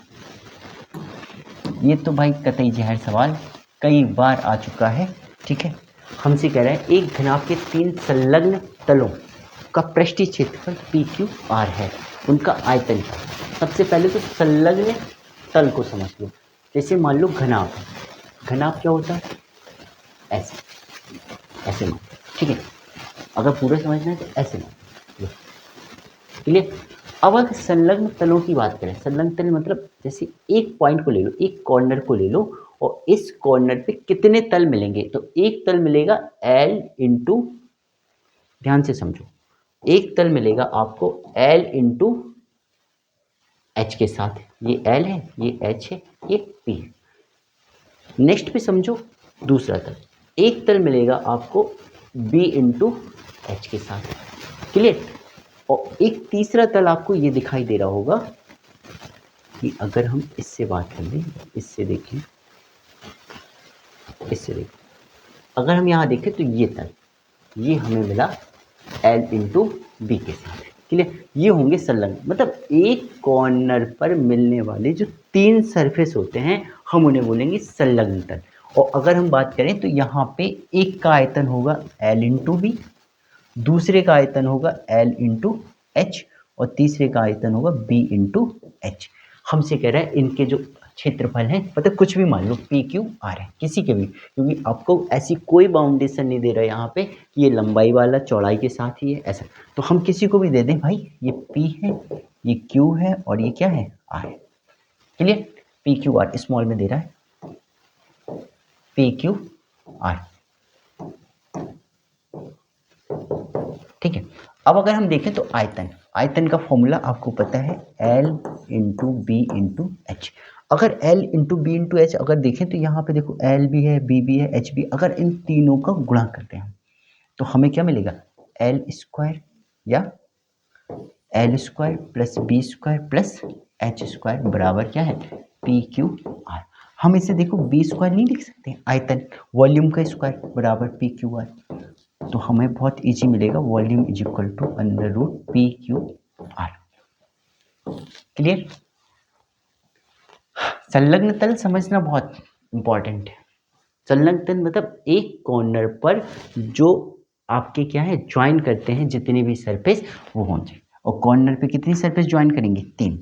ये तो भाई कतई जहर सवाल कई बार आ चुका है, ठीक है। हमसे कह रहा है एक घनाभ के 3 संलग्न तलों का पृष्ठीय क्षेत्रफल पी क्यू आर है, उनका आयतन। सबसे पहले तो संलग्न तल को समझ लो। जैसे मान लो घनाभ, घनाभ क्या होता है, ऐसे ऐसे मान, ठीक है। अगर पूरा समझना है तो ऐसे मान, क्लियर। अब अगर संलग्न तलों की बात करें, संलग्न तल मतलब जैसे एक पॉइंट को ले लो, एक कॉर्नर को ले लो, और इस कॉर्नर पे कितने तल मिलेंगे, तो एक तल मिलेगा L इंटू, ध्यान से समझो, एक तल मिलेगा आपको L इंटू एच के साथ। ये L है, ये H है, ये P है। नेक्स्ट पे समझो दूसरा तल, एक तल मिलेगा आपको B इंटू एच के साथ। क्लियर। और एक तीसरा तल आपको ये दिखाई दे रहा होगा कि अगर हम इससे बात कर लें, इससे देखें, इससे देखें, अगर हम यहाँ देखें तो ये तल, ये हमें मिला L इंटू बी के साथ। क्लियर। ये होंगे संलग्न, मतलब एक कॉर्नर पर मिलने वाले जो 3 सरफेस होते हैं हम उन्हें बोलेंगे संलग्न तल। और अगर हम बात करें तो यहाँ पे एक का आयतन होगा L इंटू बी, दूसरे का आयतन होगा L इंटू एच, और तीसरे का आयतन होगा B इंटू एच। हमसे कह रहा है इनके जो क्षेत्रफल हैं, मतलब कुछ भी मान लो पी क्यू आर है, किसी के भी, क्योंकि आपको ऐसी कोई बाउंडेशन नहीं दे रहा है यहाँ पे कि ये लंबाई वाला चौड़ाई के साथ ही है ऐसा। तो हम किसी को भी दे दें भाई, ये P है, ये Q है, और ये क्या है, R है। Clear. P Q are small में दे रहा है, पी क्यू आर, ठीक है। अब अगर हम देखें तो आयतन, आयतन का फॉर्मूला आपको पता है L into B into H. अगर L into B into H अगर देखें तो यहाँ पे देखो L भी है, B भी है, H भी, अगर इन तीनों का गुणा करते हैं तो हमें क्या मिलेगा, L स्क्वायर या L square plus B square plus H square बराबर क्या है, पी क्यू आर। हम इसे देखो बी स्क्वायर नहीं लिख सकते, आयतन वॉल्यूम का स्क्वायर बराबर पी क्यू आर। तो हमें बहुत इजी मिलेगा, volume is equal to under root P Q R. Clear? संलग्न तल समझना बहुत इंपॉर्टेंट है। संलग्न तल मतलब एक कॉर्नर पर जो आपके क्या है ज्वाइन करते हैं जितनी भी सरफेस वो हों जाए। और कॉर्नर पे कितनी सरफेस ज्वाइन करेंगे? 3।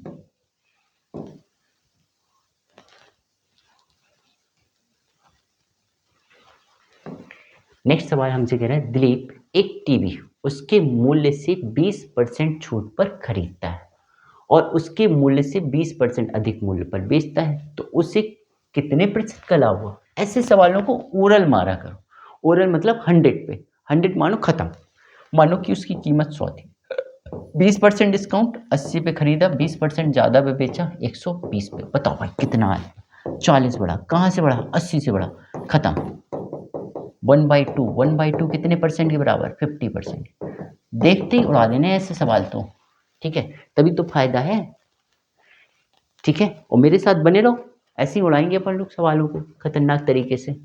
नेक्स्ट सवाल हमसे कह रहा है, दिलीप एक टीवी उसके मूल्य से 20% छूट पर खरीदता है और उसके मूल्य से 20% अधिक मूल्य पर बेचता है, तो उसे कितने प्रतिशत का लाभ हुआ? ऐसे सवालों को ओरल मारा करो। ओरल मतलब 100 पे 100 मानो खत्म। मानो कि उसकी कीमत 100 थी, 20% डिस्काउंट, 80 पे खरीदा, 20% ज़्यादा पे बेचा, 120 पे। बताओ भाई कितना है? 40 बढ़ा, कहाँ से बढ़ा? 80 से बढ़ा, खत्म। 1/2, 1/2 कितने परसेंट के बराबर? 50%। देखते ही उड़ा देने ऐसे सवाल तो, ठीक है, तभी तो फायदा है, ठीक है। और मेरे साथ बने रहो, ऐसे ही उड़ाएंगे अपन लोग सवालों को खतरनाक तरीके से।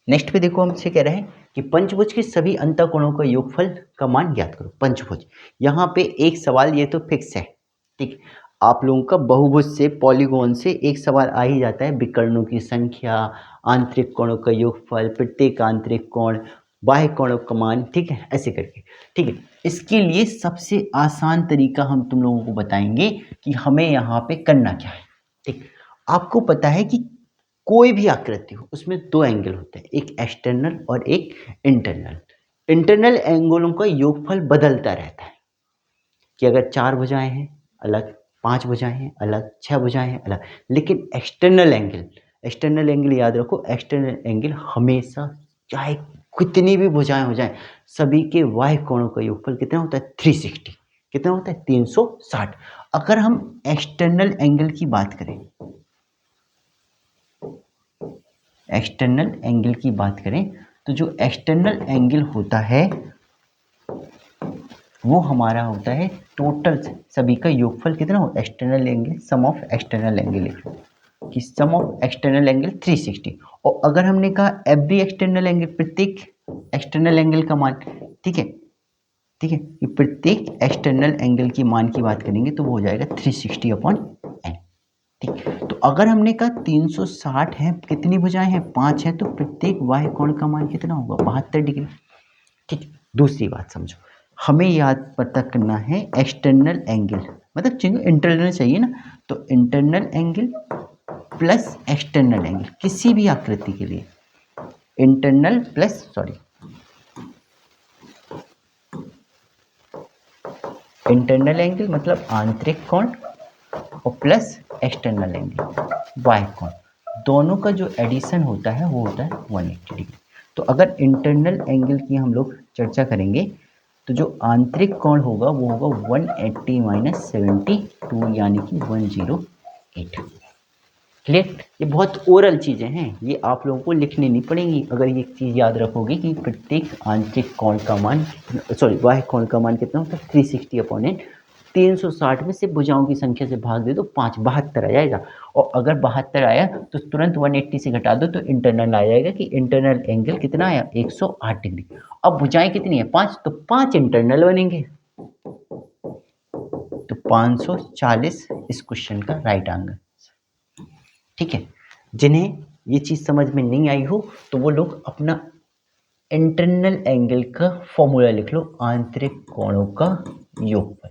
नेक्स्ट पे देखो हमसे कह रहे हैं कि पंचभुज के सभी अंतःकोणों का योगफल का मान ज्ञात करो। पंचभुज, यहाँ पे एक सवाल ये तो फिक्स है, ठीक। आप लोगों का बहुभुज से, पॉलीगॉन से एक सवाल आ ही जाता है, विकर्णों की संख्या, आंतरिक कोणों का योगफल, प्रत्येक आंतरिक कोण, बाह्य कोणों का मान, ठीक है, ऐसे करके, ठीक है। इसके लिए सबसे आसान तरीका हम तुम लोगों को बताएंगे कि हमें यहाँ पे करना क्या है, ठीक। आपको पता है कि कोई भी आकृति हो उसमें 2 एंगल होते हैं, एक एक्सटर्नल और एक इंटरनल। इंटरनल एंगलों का योगफल बदलता रहता है कि अगर 4 भुजाएं हैं अलग, 5 भुजाएं हैं अलग, 6 भुजाएं हैं अलग। लेकिन एक्सटर्नल एंगल याद रखो, एक्सटर्नल एंगल हमेशा चाहे कितनी भी भुजाएं हो जाएं, सभी के बाह्य कोणों का योगफल कितना होता है? 360। कितना होता है? 360। अगर हम एक्सटर्नल एंगल की बात करें, एक्सटर्नल एंगल की बात करें तो जो एक्सटर्नल एंगल होता है वो हमारा होता है टोटल सभी का योगफल कितना हो? External angle, sum of external angle लिख लो कि सम ऑफ एक्सटर्नल एंगल 360। और अगर हमने कहा एवरी एक्सटर्नल एंगल, प्रत्येक एक्सटर्नल एंगल का मान, ठीक है, ठीक है, ये प्रत्येक एक्सटर्नल एंगल की मान की बात करेंगे तो वो हो जाएगा 360/n, ठीक। तो अगर हमने कहा 360 है, कितनी भुजाएं हैं? 5 है, तो प्रत्येक बाह्य कोण का मान कितना होगा? 72 डिग्री, ठीक। दूसरी बात समझो, हमें याद पता करना है एक्सटर्नल एंगल, मतलब चाहिए इंटरनल चाहिए ना, तो internal angle plus external angle किसी भी आकृति के लिए, इंटरनल प्लस इंटरनल एंगल मतलब आंतरिक कोण और प्लस एक्सटर्नल एंगल बाह्य कोण, दोनों का जो एडिशन होता है वो होता है 180 डिग्री। तो अगर इंटरनल एंगल की हम लोग चर्चा करेंगे तो जो आंतरिक कोण होगा वो होगा 180 माइनस 72 यानी कि 108। क्लियर? ये बहुत ओरल चीज़ें हैं, ये आप लोगों को लिखनी नहीं पड़ेंगी अगर ये चीज़ याद रखोगे कि प्रत्येक आंतरिक कोण का मान, बाह्य कोण का मान कितना होता है? 360/n। 360 में से भुजाओं की संख्या से भाग दे दो 5, 72 आ जाएगा। और अगर 72 आया तो तुरंत 180 से घटा दो तो इंटरनल आ जाएगा कि इंटरनल एंगल कितना आया? 108 डिग्री। अब भुजाएं कितनी है? 5, तो 5 इंटरनल बनेंगे, तो 540 इस क्वेश्चन का राइट आंसर, ठीक है। जिन्हें ये चीज़ समझ में नहीं आई हो तो वो लोग अपना इंटरनल एंगल का फॉर्मूला लिख लो, आंतरिक कोणों का योगफल,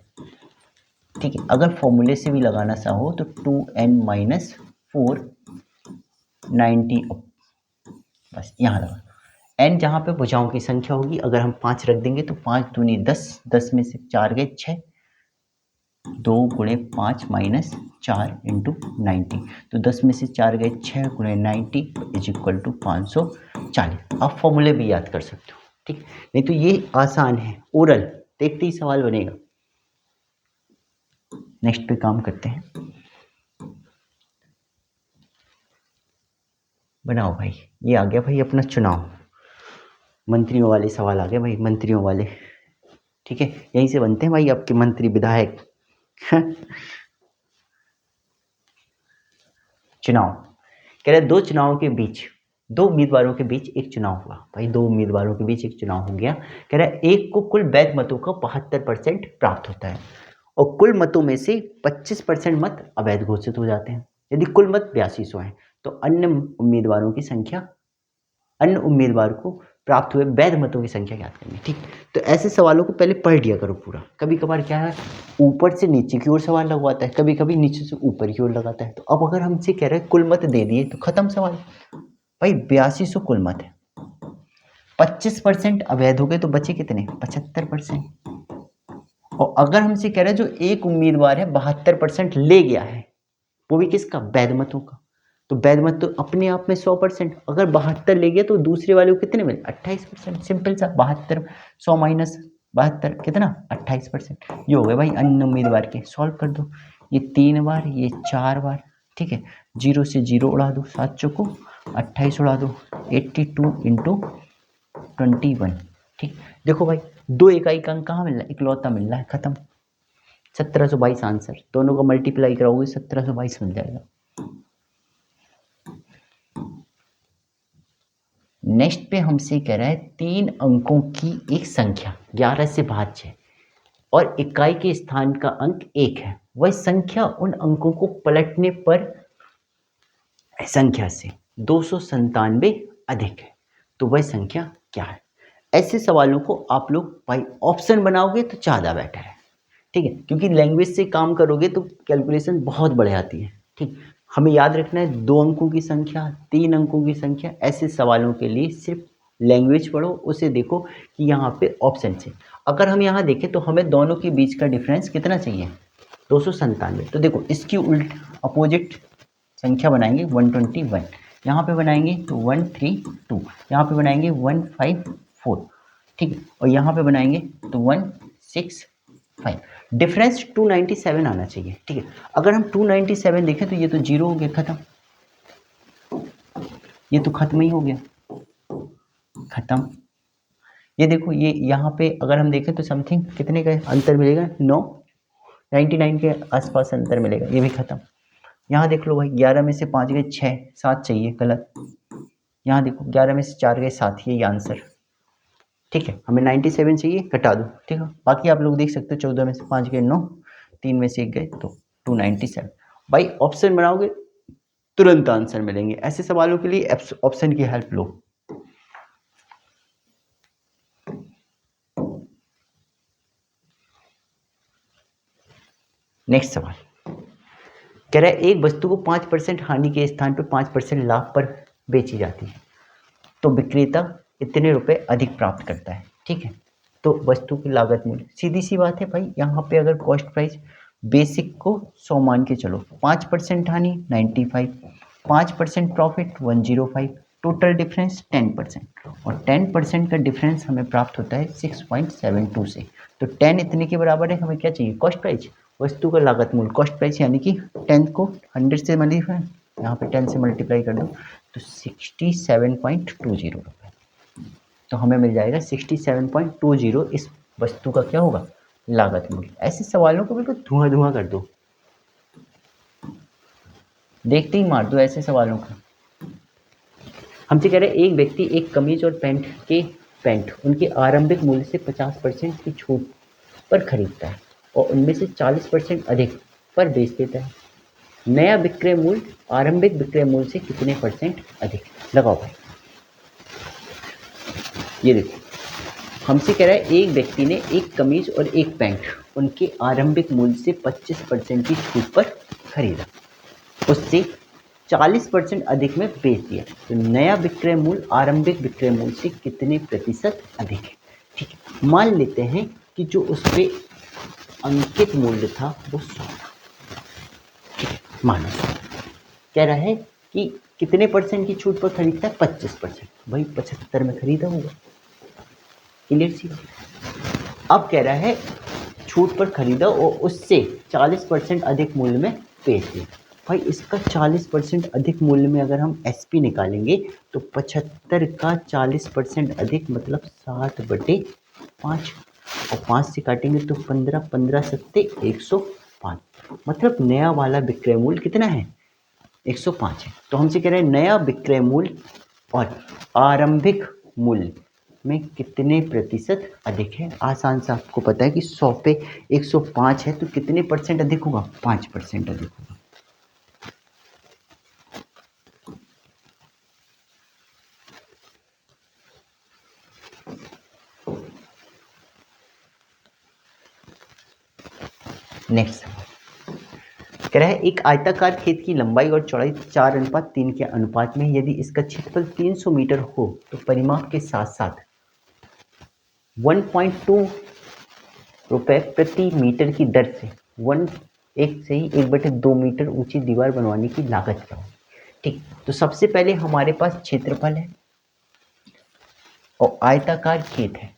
ठीक है। अगर फॉर्मूले से भी लगाना चाहो तो 2n माइनस 4 90, बस यहाँ लगा n जहाँ पे भुजाओं की संख्या होगी, अगर हम 5 रख देंगे तो 5 दूनी 10, 10 में से 4 गए 6, 2 गुणे 5 माइनस 4 इंटू 90, तो 10 में से 4 गए 6 गुणे 90 इज इक्वल टू 540। आप फॉर्मूले भी याद कर सकते हो, ठीक। नहीं तो ये आसान है, ओरल देखते ही सवाल बनेगा। नेक्स्ट पे काम करते हैं, बनाओ भाई। ये आ गया भाई अपना चुनाव, मंत्रियों वाले सवाल आ गए भाई, मंत्रियों वाले, ठीक है। यहीं से बनते हैं भाई आपके मंत्री विधायक। चुनाव, कह रहे दो चुनावों के बीच, दो उम्मीदवारों के बीच एक चुनाव हुआ। भाई दो उम्मीदवारों के बीच एक चुनाव हो गया। कह रहा है एक को कुल वैध मतों का 72% प्राप्त होता है और कुल मतों में से 25% मत अवैध घोषित हो जाते हैं। यदि कुल मत 8200 हैं तो अन्य उम्मीदवारों की संख्या, अन्य उम्मीदवार को प्राप्त हुए वैध मतों की संख्या ज्ञात करनी। ठीक, तो ऐसे सवालों को पहले पढ़ लिया करो पूरा। कभी कभार क्या है, ऊपर से नीचे की ओर सवाल लगवाता है, कभी कभी नीचे से ऊपर की ओर लगाता है। तो अब अगर हमसे कह रहे हैं कुल मत दे दिए तो खत्म सवाल। भाई 8200 कुल मत है, 25% अवैध हो गए तो बचे कितने, 75%। और अगर हमसे कह रहे हैं जो एक उम्मीदवार है 72% ले गया है, वो भी किसका, वैध मतों का। तो वैध मत तो अपने आप में 100%, अगर 72 ले गया तो दूसरे वाले को कितने मिले, 28%। सिंपल सा, 72 100 माइनस 72 कितना, 28%। ये हो गए भाई अन्य उम्मीदवार के। सॉल्व कर दो, ये 3 बार, ये 4 बार। ठीक है, 0 से 0 उड़ा दो, 7 चौको 28 उड़ा दो, 82 इंटू 21। ठीक, देखो भाई दो इकाई का अंक कहाँ मिल रहा है, इकलौता मिल रहा है, खत्म। 1722 आंसर, दोनों को मल्टीप्लाई कराओगे 1722 मिल जाएगा। नेक्स्ट पे हमसे कह रहा है 3 अंकों की एक संख्या 11 से भाज्य है और इकाई के स्थान का अंक 1 है। वह संख्या उन अंकों को पलटने पर संख्या से 297 अधिक है, तो वह संख्या क्या है। ऐसे सवालों को आप लोग भाई ऑप्शन बनाओगे तो ज़्यादा बेटर है। ठीक है, क्योंकि लैंग्वेज से काम करोगे तो कैलकुलेशन बहुत बढ़ जाती है। ठीक, हमें याद रखना है 2 अंकों की संख्या, 3 अंकों की संख्या। ऐसे सवालों के लिए सिर्फ लैंग्वेज पढ़ो, उसे देखो कि यहाँ पे ऑप्शन से। अगर हम यहाँ देखें तो हमें दोनों के बीच का डिफरेंस कितना चाहिए, 297। तो देखो इसकी उल्ट अपोजिट संख्या बनाएंगे 121, यहाँ पे बनाएंगे तो 132, यहाँ पे बनाएंगे 154। ठीक है, और यहाँ पे बनाएंगे तो 165। डिफरेंस 297 आना चाहिए। ठीक है, अगर हम 297 देखें तो ये तो 0 हो गया, खत्म। ये तो खत्म ही हो गया, खत्म। ये देखो ये यहाँ पे अगर हम देखें तो समथिंग कितने का अंतर मिलेगा, 9, 99 के आसपास अंतर मिलेगा, ये भी खत्म। यहाँ देख लो भाई 11 में से 5 गए 6, 7 चाहिए, गलत। यहाँ देखो 11 में से 4 गए 7, ये आंसर। ठीक है, हमें 97 चाहिए, कटा दो। ठीक है, बाकी आप लोग देख सकते हो 14 में से 5 गए 9, 3 में से 1 गए तो 297। भाई ऑप्शन बनाओगे तुरंत आंसर मिलेंगे। ऐसे सवालों के लिए ऑप्शन की हेल्प लो। नेक्स्ट सवाल कह रहा है एक वस्तु को 5% हानि के स्थान पर 5% लाभ पर बेची जाती है तो विक्रेता इतने रुपए अधिक प्राप्त करता है। ठीक है, तो वस्तु की लागत मूल्य, सीधी सी बात है भाई। यहाँ पे अगर कॉस्ट प्राइस बेसिक को 100 मान के चलो, 5% हानि 95, 5% प्रॉफिट 105, टोटल डिफरेंस 10%, और 10% का डिफरेंस हमें प्राप्त होता है 6.72 से। तो 10 इतने के बराबर है, हमें क्या चाहिए, कॉस्ट प्राइस, वस्तु का लागत मूल्य। कॉस्ट प्राइस यानी कि 10 को 100 से मल्टीप्लाई, यहाँ पे 10 से मल्टीप्लाई कर दो तो 67.20 रुपये। तो हमें मिल जाएगा 67.20। इस वस्तु का क्या होगा, लागत मूल्य। ऐसे सवालों को बिल्कुल धुआं धुआं कर दो, देखते ही मार दो ऐसे सवालों को। हमसे कह रहे हैं एक व्यक्ति एक कमीज और पैंट उनके आरंभिक मूल्य से 50% की छूट पर खरीदता है और उनमें से 40% अधिक पर बेच देता है। नया विक्रय मूल्य आरंभिक विक्रय मूल्य से कितने % अधिक, लगाओ भाई। ये देखो हमसे कह रहा है एक व्यक्ति ने एक कमीज और एक पैंट उनके आरंभिक मूल्य से 25% की छूट पर खरीदा, उससे 40% अधिक में बेच दिया। तो नया विक्रय मूल्य आरंभिक विक्रय मूल्य से कितने प्रतिशत अधिक है। ठीक है, मान लेते हैं कि जो उस पे अंकित मूल्य था वो 100 था। ठीक है, मानो कह रहा है कि कितने % की छूट पर खरीदता है, 25%। भाई 75 में खरीदा होगा, क्लियर सी। अब कह रहा है छूट पर खरीदा और उससे 40% अधिक मूल्य में बेच दिया। भाई इसका 40% अधिक मूल्य में अगर हम SP निकालेंगे तो 75 का 40% अधिक मतलब 60/5, और 5 से काटेंगे तो 15, 15 सत्ते 105। मतलब नया वाला विक्रय मूल्य कितना है, 105 है। तो हमसे कह रहे हैं नया विक्रय मूल्य और आरंभिक मूल्य में कितने प्रतिशत अधिक है। आसान सा आपको पता है कि 100 पे 105 है तो कितने परसेंट अधिक होगा, 5% अधिक होगा। नेक्स्ट कह रहा है एक आयताकार खेत की लंबाई और चौड़ाई 4:3 के अनुपात में यदि इसका क्षेत्रफल 300 मीटर हो तो परिमाप के साथ साथ 1.2 रुपए प्रति मीटर की दर से 1/2 मीटर ऊंची दीवार बनवाने की लागत क्या होगी। ठीक, तो सबसे पहले हमारे पास क्षेत्रफल है और आयताकार खेत है,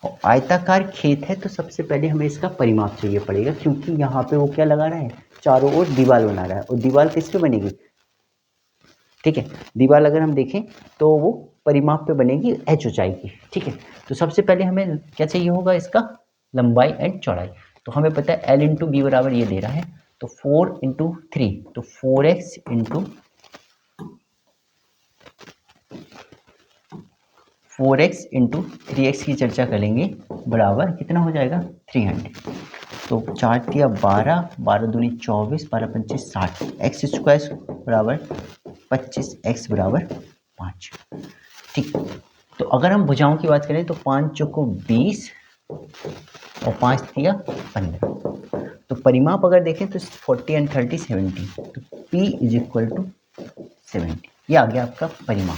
और आयताकार खेत है तो सबसे पहले हमें इसका परिमाप चाहिए पड़ेगा, क्योंकि यहाँ पे वो क्या लगा रहा है, चारों ओर दीवार बना रहा है, और दीवार किस पे बनेगी, ठीक है, दीवार अगर हम देखें तो वो परिमाप पे बनेगी h ऊंचाई की। ठीक है, तो सबसे पहले हमें क्या चाहिए होगा, इसका लंबाई एंड चौड़ाई। तो हमें पता है L इंटू बी बराबर ये दे रहा है, तो 4 इंटू 3 तो 4x इंटू 3x की चर्चा करेंगे बराबर कितना हो जाएगा 300। तो 4 तिया 12, 12 दूनी 24, 12 पंचे 60, एक्स स्क्वायर बराबर 25, एक्स बराबर 5। ठीक, तो अगर हम भुजाओं की बात करें तो 5 चौको 20 और 5 तिया 15। तो परिमाप अगर देखें तो 40 एंड 30 70, तो P इज इक्वल टू 70। ये आ गया आपका परिमाप।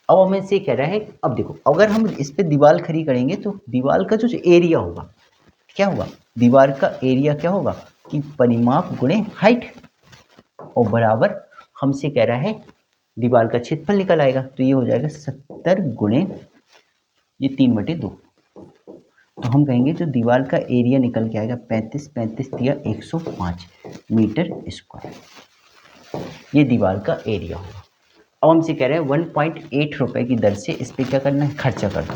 अब हमें से कह रहा है, अब देखो अगर हम इस पे दीवार खड़ी करेंगे तो दीवार का जो एरिया होगा क्या होगा, दीवार का एरिया क्या होगा कि परिमाप गुणे हाइट, और बराबर हमसे कह रहा है दीवार का क्षेत्रफल निकल आएगा, तो ये हो जाएगा 70 गुणे ये 3/2। तो हम कहेंगे जो दीवार का एरिया निकल के आएगा 35 तिया 105 मीटर स्क्वायर, ये दीवार का एरिया होगा। अब हमसे कह रहे हैं 1.8 रुपए की दर से इस पर क्या करना है, खर्चा कर दो।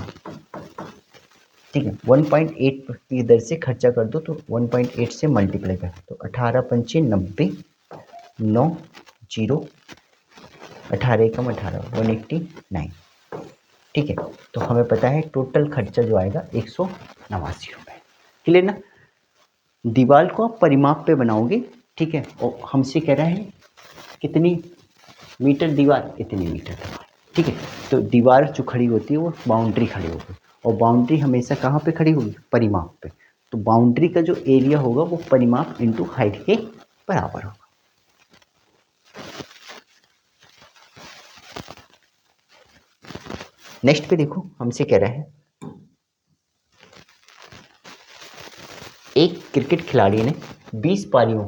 ठीक है, 1.8 की दर से खर्चा कर दो, तो 1.8 से मल्टीप्लाई कर, तो 18 पंचे 90, 9 0, 18 एकम 18, 189। ठीक है, तो हमें पता है टोटल खर्चा जो आएगा 189 रुपये। क्लियर ना। दीवार को आप परिमाप पे बनाओगे, ठीक है, और हमसे कह रहा है कितनी मीटर दीवार, इतनी मीटर दीवार। ठीक है, तो दीवार जो खड़ी होती है वो बाउंड्री खड़ी होगी, और बाउंड्री हमेशा कहाँ पे खड़ी होगी, परिमाप पे। तो बाउंड्री का जो एरिया होगा वो परिमाप इंटू हाइट के बराबर होगा। नेक्स्ट पे देखो हमसे कह रहा है एक क्रिकेट खिलाड़ी ने 20 पारियों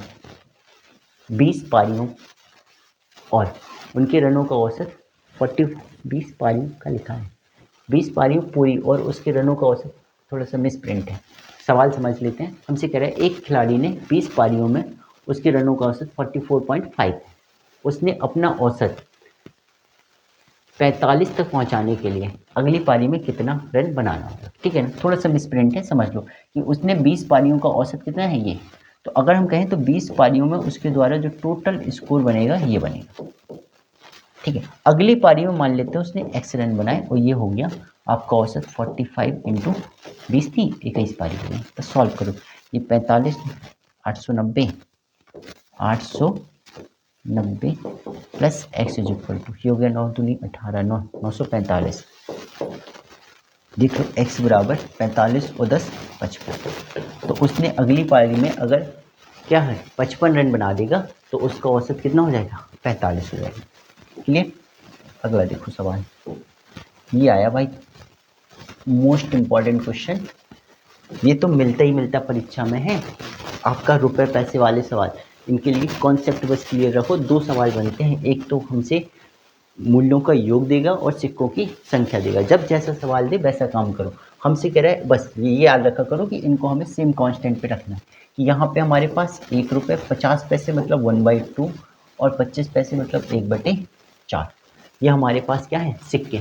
और उनके रनों का औसत 20 पारियों का लिखा है, 20 पारियों पूरी और उसके रनों का औसत, थोड़ा सा मिस प्रिंट है, सवाल समझ लेते हैं। हमसे कह रहा है एक खिलाड़ी ने 20 पारियों में उसके रनों का औसत 44.5 है, उसने अपना औसत 45 तक पहुंचाने के लिए अगली पारी में कितना रन बनाना होगा। ठीक है ना, थोड़ा सा मिस प्रिंट है, समझ लो कि उसने 20 पारियों का औसत कितना है ये, तो अगर हम कहें तो 20 पारियों में उसके द्वारा जो टोटल स्कोर बनेगा ये बनेगा। ठीक है, अगली पारी में मान लेते हैं उसने एक्स रन बनाए, और ये हो गया आपका औसत 45 इंटू 20 थी 21 पारी हो गई। तो सॉल्व करो, ये 45 890 plus X is equal to ये हो गया 9 दूनी 18 945। देख लो एक्स बराबर 45 और 10 55। तो उसने अगली पारी में अगर क्या है 55 रन बना देगा तो उसका औसत कितना हो जाएगा, 45 हो जाएगा। क्लियर। अगला देखो सवाल, ये आया भाई मोस्ट इम्पॉर्टेंट क्वेश्चन, ये तो मिलता ही मिलता परीक्षा में है आपका रुपए पैसे वाले सवाल। इनके लिए कॉन्सेप्ट बस क्लियर रखो। 2 सवाल बनते हैं, एक तो हमसे मूल्यों का योग देगा और सिक्कों की संख्या देगा, जब जैसा सवाल दे वैसा काम करो। हमसे कह रहा है बस ये याद रखा करो कि इनको हमें सेम कांस्टेंट पे रखना है, कि यहाँ पे हमारे पास 1 रुपये 50 पैसे मतलब 1/2 और 25 पैसे मतलब 1/4, ये हमारे पास क्या है सिक्के,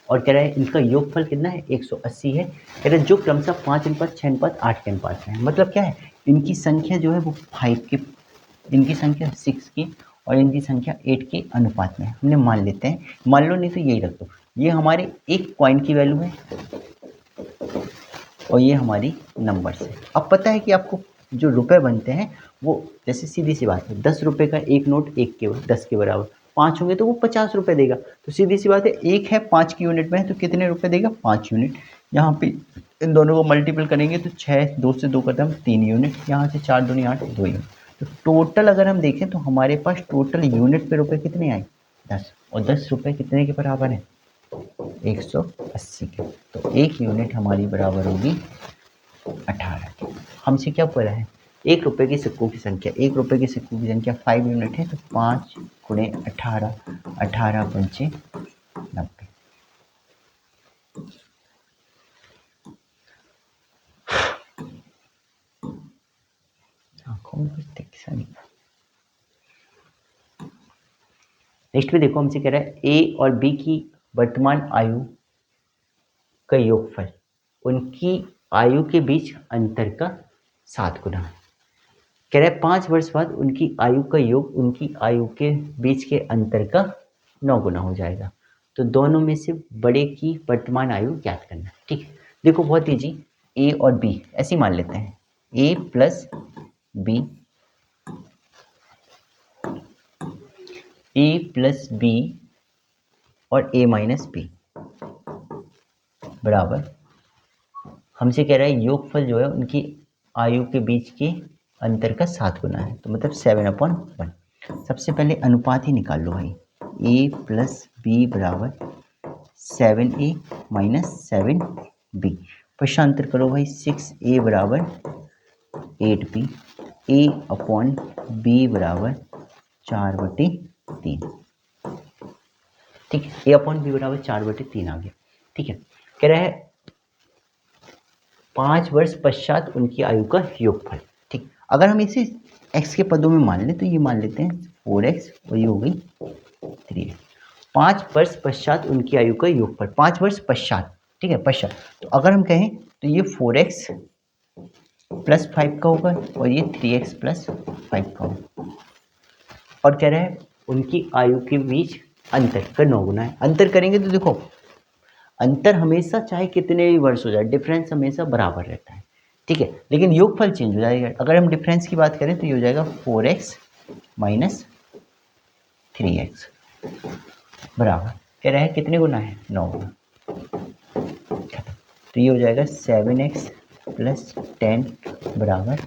और कह रहा है इनका योगफल कितना है 180 है। कह रहा है जो क्रमशः 5 अनुपात 6 अनुपात 8 के अनुपात में है, मतलब क्या है इनकी संख्या जो है वो 5 के इनकी संख्या 6 की और इनकी संख्या 8 के अनुपात में हमने मान लेते हैं, मान लो नहीं तो यही रख दो। ये हमारे एक कॉइन की वैल्यू है और ये हमारी नंबर्स है। अब पता है कि आपको जो रुपए बनते हैं वो, जैसे सीधी सी बात है, 10 रुपये का एक नोट 10 के बराबर, 5 होंगे तो वो 50 रुपये देगा। तो सीधी सी बात है, एक है 5 की यूनिट में है तो कितने रुपए देगा, 5 यूनिट। यहाँ पे इन दोनों को मल्टीपल करेंगे तो 6, 2 से 2 करते हम 3 यूनिट, यहाँ से 4 दूनी 8, 2 यूनिट। तो टोटल अगर हम देखें तो हमारे पास टोटल यूनिट पे रुपए कितने आए, 10, और 10 रुपये कितने के बराबर है, 180 के। तो एक यूनिट हमारी बराबर होगी 18 की। हमसे क्या बोला है, 1 रुपये के सिक्कों की संख्या, 1 रुपये के सिक्कों की संख्या 5 यूनिट है, तो 5 गुणे 18, 18 पंचे 90। आंखों में कुछ दिखता नहीं। नेक्स्ट में देखो, हमसे कह रहा है ए और बी की वर्तमान आयु का योगफल उनकी आयु के बीच अंतर का 7 गुना है। कह रहा है 5 वर्ष बाद उनकी आयु का योग उनकी आयु के बीच के अंतर का 9 गुना हो जाएगा। तो दोनों में से बड़े की वर्तमान आयु ज्ञात करना है। ठीक है, देखो बहुत ईजी, ए और बी ऐसे ही मान लेते हैं, ए प्लस बी, ए प्लस बी और ए माइनस बी बराबर, हमसे कह रहा है योगफल जो है उनकी आयु के बीच के अंतर का 7 गुना है, तो मतलब 7/1। सबसे पहले अनुपात ही निकाल लो भाई, ए प्लस बी बराबर 7a माइनस 7b। पश्चांतर करो भाई, 6a बराबर 8b, a/b बराबर 4/3। ठीक है, a/b बराबर 4/3 आ गया। ठीक है, कह रहा है 5 वर्ष पश्चात उनकी आयु का योगफल। ठीक, अगर हम इसे x के पदों में मान लें तो ये मान लेते हैं 4x और ये हो गई 3x। 5 वर्ष पश्चात उनकी आयु का योगफल, 5 वर्ष पश्चात, ठीक है, पश्चात। तो अगर हम कहें तो ये 4x प्लस 5 का होगा और ये 3x प्लस 5 का होगा। और कह रहा है उनकी आयु के बीच अंतर का 9 गुना है। अंतर करेंगे तो देखो, अंतर हमेशा चाहे कितने भी वर्ष हो जाए, डिफरेंस हमेशा बराबर रहता है। ठीक है, लेकिन योगफल चेंज हो जाएगा। अगर हम डिफरेंस की बात करें तो ये हो जाएगा 4x माइनस 3x बराबर, कह रहा है कितने गुना है, 9 गुना। तो ये हो जाएगा 7x प्लस 10 बराबर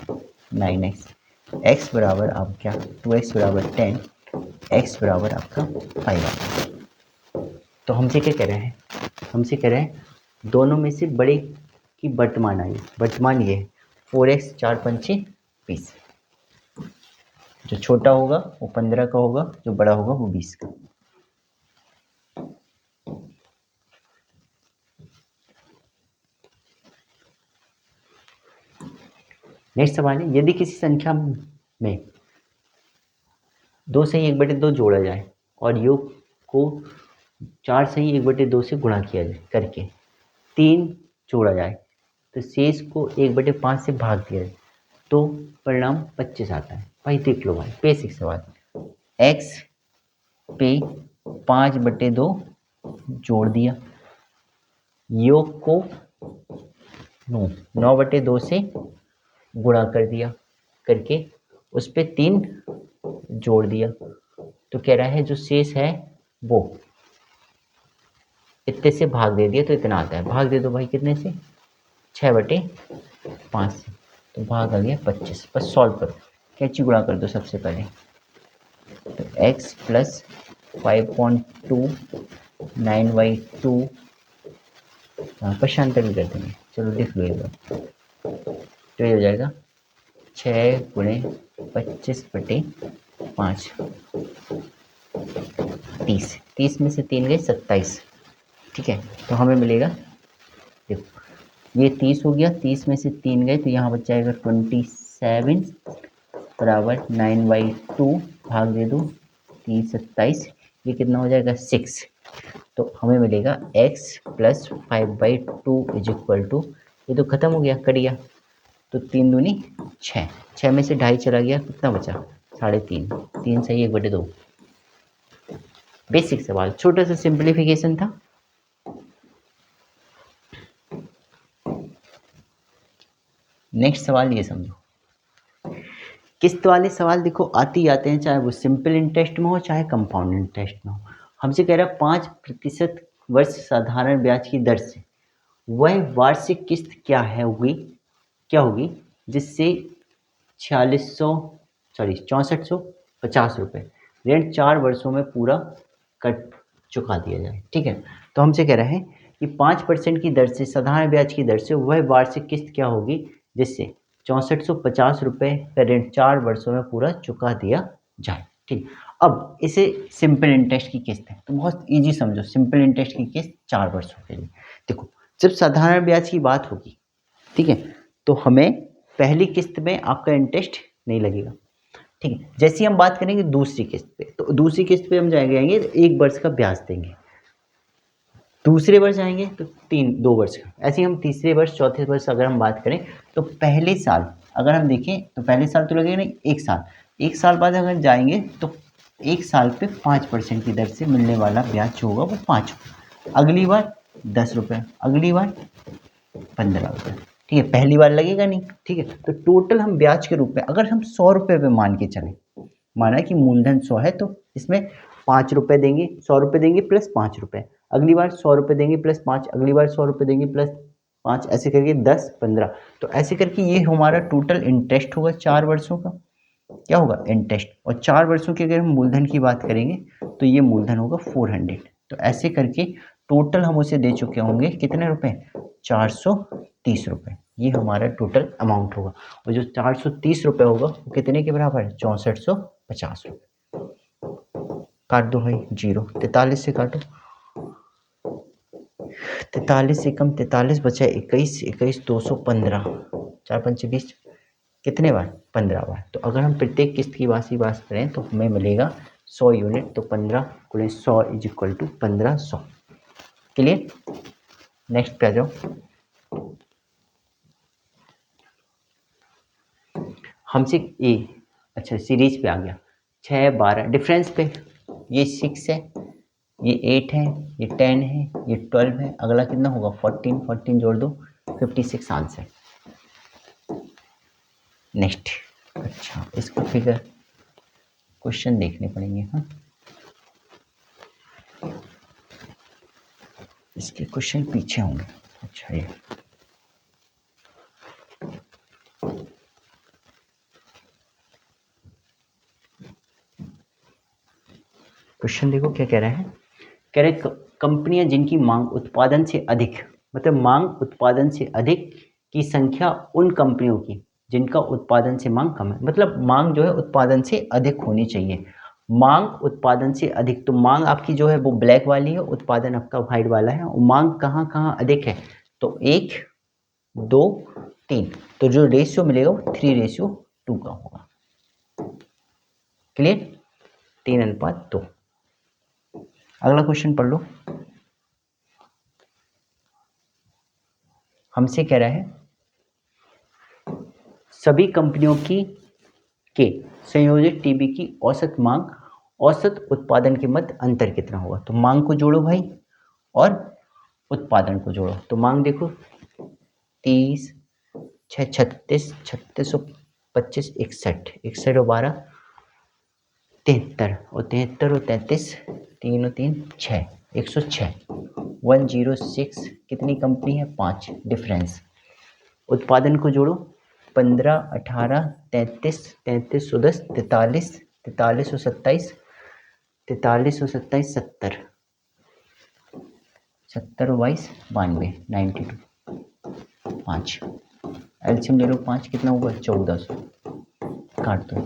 9x, x बराबर आप क्या, 2x बराबर 10, x बराबर आपका 5। तो हमसे क्या कह रहे हैं, हमसे कह रहे हैं दोनों में से बड़े की वर्तमान आयु, वर्तमान ये है 4x 4 पंचे 20, जो छोटा होगा वो 15 का होगा, जो बड़ा होगा वो 20 का। नेक्स्ट सवाल है, यदि किसी संख्या में 2 सही 1/2 जोड़ा जाए और योग को 4 सही 1/2 से गुणा किया जाए करके 3 जोड़ा जाए तो शेष को 1/5 से भाग दिया जाए तो परिणाम 25 आता है। भाई देख लो भाई, बेसिक सवाल, x पे 5/2 जोड़ दिया, योग को 9/2 से गुणा कर दिया करके उस पे 3 जोड़ दिया, तो कह रहा है जो शेष है वो इतने से भाग दे दिया तो इतना आता है। भाग दे दो भाई कितने से, 6/5 से, तो भाग आ गया 25। बस सॉल्व करो, कैंची गुणा कर दो सबसे पहले, तो x प्लस 5.2 9/2, पश्चांतर भी कर देंगे, चलो लिख लो एक बार। तो ये हो जाएगा 6 गुणे 25/5, 30, 30 में से 3 गए 27। ठीक है, तो हमें मिलेगा, देखो ये 30 हो गया, 30 में से 3 गए तो यहाँ बच जाएगा 27 बराबर 9/2, भाग दे दो 30 27, ये कितना हो जाएगा 6। तो हमें मिलेगा x plus 5/2 is equal to, ये तो खत्म हो गया, कट गया, तो 3 दूनी 6, 6 में से 2.5 चला गया, कितना बचा 3.5, 3 सही 1/2। बेसिक सवाल, छोटा सा सिंप्लीफिकेशन था। नेक्स्ट सवाल ये समझो, किस्त वाले सवाल देखो आते ही आते हैं, चाहे वो सिंपल इंटरेस्ट में हो चाहे कंपाउंड इंटरेस्ट में हो। हमसे कह रहा है 5% वर्ष साधारण ब्याज की दर से वह वार्षिक किस्त क्या है होगी, क्या होगी जिससे 6450 रुपये ऋण 4 वर्षों में पूरा कर चुका दिया जाए। ठीक है, तो हमसे कह रहा है कि 5% की दर से साधारण ब्याज की दर से वह वार्षिक किस्त क्या होगी जिससे 6450 रुपये का ऋण 4 वर्षों में पूरा चुका दिया जाए। ठीक, अब इसे सिंपल इंटरेस्ट की किस्त है तो बहुत इजी समझो, सिंपल इंटरेस्ट की किस्त 4 वर्षों के लिए। देखो, जब साधारण ब्याज की बात होगी, ठीक है, तो हमें पहली किस्त में आपका इंटरेस्ट नहीं लगेगा। ठीक है, जैसे हम बात करेंगे दूसरी किस्त पे, तो दूसरी किस्त पे हम जाएंगे 1 वर्ष का ब्याज देंगे, दूसरे वर्ष आएंगे तो 2 वर्ष का, ऐसे ही हम तीसरे वर्ष चौथे वर्ष अगर हम बात करें तो पहले साल अगर हम देखें तो पहले साल तो लगेगा नहीं, 1 साल, 1 साल बाद अगर जाएंगे तो 1 साल पे 5% की दर से मिलने वाला ब्याज जो होगा वो 5, अगली बार 10 रुपये, अगली बार 15 रुपये। ठीक है, पहली बार लगेगा नहीं। ठीक है, तो टोटल हम ब्याज के रूप में अगर हम 100 रुपये पे मान के चलें, माना कि मूलधन 100 है तो इसमें 5 रुपये देंगे, 100 रुपये देंगे प्लस 5 रुपये, अगली बार 100 रुपये देंगे प्लस 5, अगली बार 100 रुपये देंगे प्लस 5, ऐसे करके 10, 15, तो ऐसे करके ये हमारा टोटल इंटरेस्ट होगा 4 वर्षों का। क्या होगा इंटरेस्ट, और 4 वर्षों की अगर हम मूलधन की बात करेंगे तो ये मूलधन होगा 400। तो ऐसे करके टोटल हम उसे दे चुके होंगे कितने रुपए, 430 रुपये, ये हमारा टोटल अमाउंट होगा। और जो 430 रुपये होगा वो कितने के बराबर है, 6450 रुपये। काट दो भाई, 0, 43 से काटो, 43 से कम 43 बचा 21, 21 215, 4×5 = 20, कितने बार, 15 बार। तो अगर हम प्रत्येक किस्त की बात करें तो हमें मिलेगा 100 यूनिट, तो 15 × 100 = 1500। क्लियर, नेक्स्ट पे आ जाओ। हमसे ए, अच्छा सीरीज पे आ गया, 6, 12 डिफरेंस पे, ये 6 है, ये 8 है, ये 10 है, ये 12 है, अगला कितना होगा 14, 14 जोड़ दो 56 आंसर। नेक्स्ट, अच्छा इसको फिगर क्वेश्चन देखने पड़ेंगे। हाँ, इसके क्वेश्चन पीछे होंगे। अच्छा, ये क्वेश्चन देखो क्या कह रहा है, कह रहे कंपनियां जिनकी मांग उत्पादन से अधिक, मतलब मांग उत्पादन से अधिक की संख्या उन कंपनियों की जिनका उत्पादन से मांग कम है, मतलब मांग जो है उत्पादन से अधिक होनी चाहिए। मांग उत्पादन से अधिक, तो मांग आपकी जो है वो ब्लैक वाली है, उत्पादन आपका व्हाइट वाला है। और मांग कहाँ कहाँ अधिक है, तो 1, 2, 3, तो जो रेशियो मिलेगा वो 3:2 का होगा। क्लियर, 3:2। अगला क्वेश्चन पढ़ लो। हमसे कह रहा है सभी कंपनियों की के संयोजित टीवी की औसत मांग औसत उत्पादन के मध्य अंतर कितना होगा। तो मांग को जोड़ो भाई और उत्पादन को जोड़ो, तो मांग देखो 30, 6 36, 36 और 25 61, 61 और 12 73, और 73 और 33, 3 और 3 6, 106, 106, कितनी कंपनी है 5, डिफरेंस। उत्पादन को जोड़ो 15, 18, 33, 33 और 10 43, 43 और 27, 43 और 27 70, 70 और 22 92, 92, 5, एल्शियम ले लो 5, कितना होगा 1400, काट दो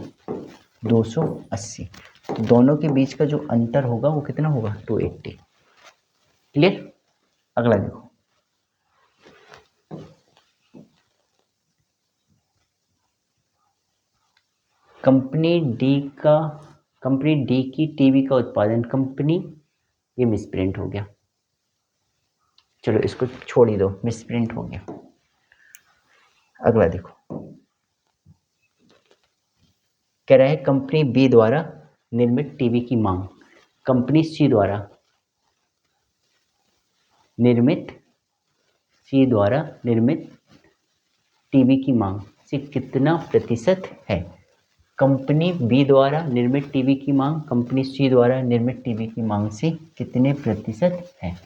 280, तो दोनों के बीच का जो अंतर होगा वो कितना होगा 280। क्लियर, अगला देखो, कंपनी डी की टीवी का उत्पादन कंपनी, ये मिसप्रिंट हो गया, चलो इसको छोड़ ही दो, मिसप्रिंट हो गया। अगला देखो, कह रहा है कंपनी बी द्वारा निर्मित टीवी की मांग कंपनी सी द्वारा निर्मित टीवी की मांग से कितना प्रतिशत है। कंपनी बी द्वारा निर्मित टीवी की मांग कंपनी सी द्वारा निर्मित टीवी की मांग से कितने प्रतिशत है।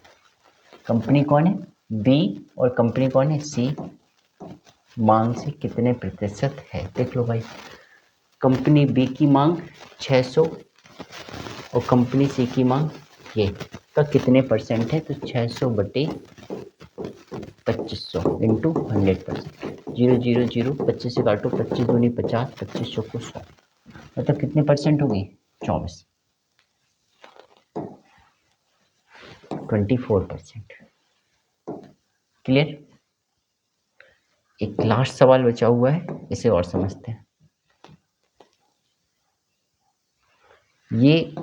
कंपनी कौन है, बी, और कंपनी कौन है, सी। मांग से कितने प्रतिशत है, देख लो भाई। कंपनी बी की मांग 600 और कंपनी सी की मांग ये का कितने परसेंट है, तो 600 बटे 2500 इंटू 100%। 0 25 से काटो, 25 दूनी 50, 2500 को 100, मतलब कितने परसेंट होगी, 24%। क्लियर। एक लास्ट सवाल बचा हुआ है, इसे और समझते हैं। ये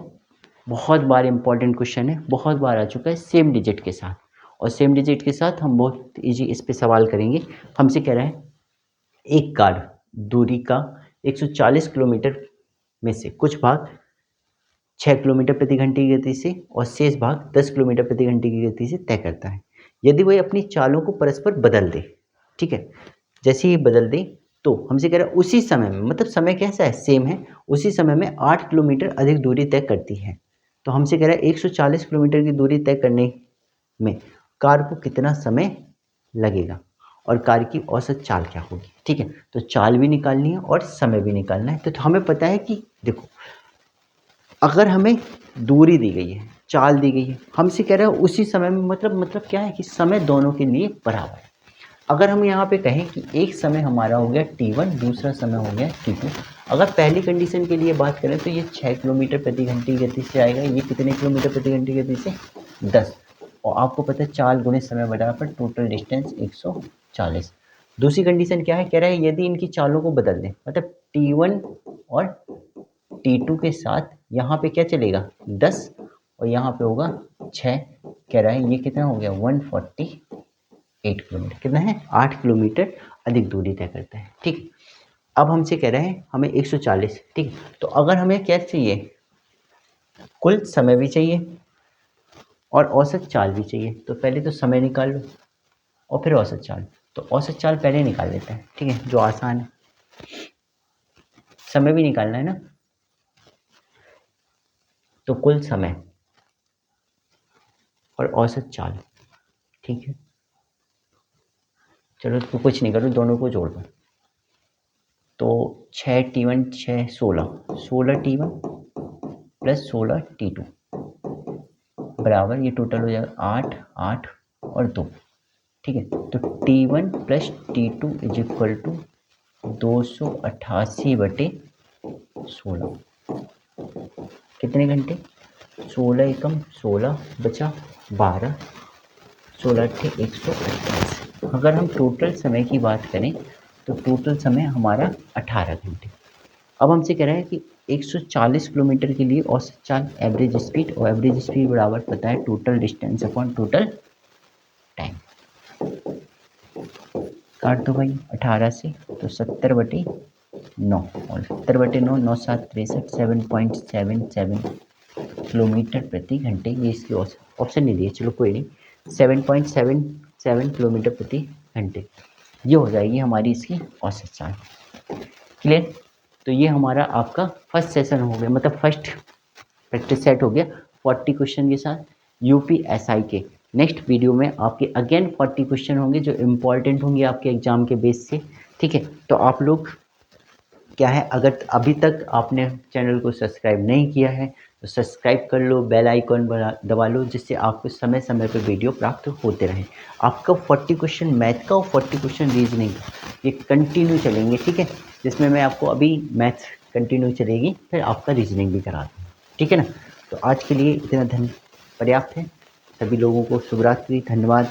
बहुत बार इंपॉर्टेंट क्वेश्चन है, बहुत बार आ चुका है सेम डिजिट के साथ, और सेम डिजिट के साथ हम बहुत इजी इस पे सवाल करेंगे। हमसे कह रहा है एक कार दूरी का 140 किलोमीटर में से कुछ भाग 6 किलोमीटर प्रति घंटे की गति से और शेष भाग 10 किलोमीटर प्रति घंटे की गति से तय करता है। यदि वह अपनी चालों को परस्पर बदल दे, ठीक है, जैसे ही बदल दे तो हमसे कह रहा है उसी समय में, मतलब समय कैसा है, सेम है, उसी समय में 8 किलोमीटर अधिक दूरी तय करती है। तो हमसे कह रहा है 140 किलोमीटर की दूरी तय करने में कार को कितना समय लगेगा और कार की औसत चाल क्या होगी। ठीक है, तो चाल भी निकालनी है और समय भी निकालना है। तो हमें पता है कि देखो, अगर हमें दूरी दी गई है, चाल दी गई है, हमसे कह रहा है उसी समय में, मतलब क्या है कि समय दोनों के लिए बराबर है। अगर हम यहाँ पे कहें कि एक समय हमारा हो गया T1, दूसरा समय हो गया T2, अगर पहली कंडीशन के लिए बात करें तो ये 6 किलोमीटर प्रति घंटे की गति से आएगा, ये कितने किलोमीटर प्रति घंटे की गति से, 10, और आपको पता है चाल गुणे समय बराबर टोटल डिस्टेंस 140। दूसरी कंडीशन क्या है, कह रहा है यदि इनकी चालों को बदल दें, मतलब T1 और T2 के साथ यहाँ पे क्या चलेगा 10 और यहाँ पे होगा 6, कह रहा है ये कितना हो गया 148 किलोमीटर, कितना है 8 किलोमीटर अधिक दूरी तय करता है। ठीक, अब हमसे कह रहे हैं हमें 140, ठीक, तो अगर हमें क्या चाहिए, कुल समय भी चाहिए और औसत चाल भी चाहिए, तो पहले तो समय निकाल लो और फिर औसत चाल। तो औसत चाल पहले निकाल लेते हैं, ठीक है, जो आसान है। समय भी निकालना है ना, तो कुल समय और औसत चाल, ठीक है। चलो तो कुछ नहीं करो, दोनों को जोड़ दो, तो 6T1 6 16 T1 प्लस 16 T2 बराबर, ये टोटल हो जाएगा 8 8 और 2, ठीक है। तो T1 plus T2 is equal to 288 बटे 16, कितने घंटे, 16 एकम 16 बचा 12, 16 अट्ठे 128। अगर हम टोटल समय की बात करें तो टोटल समय हमारा 18 घंटे। अब हमसे कह रहा है कि 140 किलोमीटर के लिए औसत चाल एवरेज स्पीड, और एवरेज स्पीड बराबर पता है total distance upon total time. काट दो भाई 18 से, तो 70 बटे 9, और 70 बटे 9, 9 7 63, 7.77 किलोमीटर प्रति घंटे, ये इसकी ऑप्शन नहीं दिए, चलो कोई नहीं, 7.77 किलोमीटर प्रति घंटे, ये हो जाएगी हमारी इसकी औसत चाल। क्लियर। तो ये हमारा आपका फर्स्ट सेशन हो गया, मतलब फर्स्ट प्रैक्टिस सेट हो गया 40 क्वेश्चन के साथ यूपीएसआई के। नेक्स्ट वीडियो में आपके अगेन 40 क्वेश्चन होंगे जो इम्पॉर्टेंट होंगे आपके एग्जाम के बेस से, ठीक है। तो आप लोग क्या है, अगर अभी तक आपने चैनल को सब्सक्राइब नहीं किया है तो सब्सक्राइब कर लो, बेल आइकॉन दबा लो, जिससे आपको समय समय पर वीडियो प्राप्त होते रहें। आपका 40 क्वेश्चन मैथ का और 40 क्वेश्चन रीजनिंग का ये कंटिन्यू चलेंगे, ठीक है, जिसमें मैं आपको अभी मैथ कंटिन्यू चलेगी, फिर आपका रीजनिंग भी करा दूँ, ठीक है ना। तो आज के लिए इतना पर्याप्त है। सभी लोगों को शुभ रात्रि, धन्यवाद।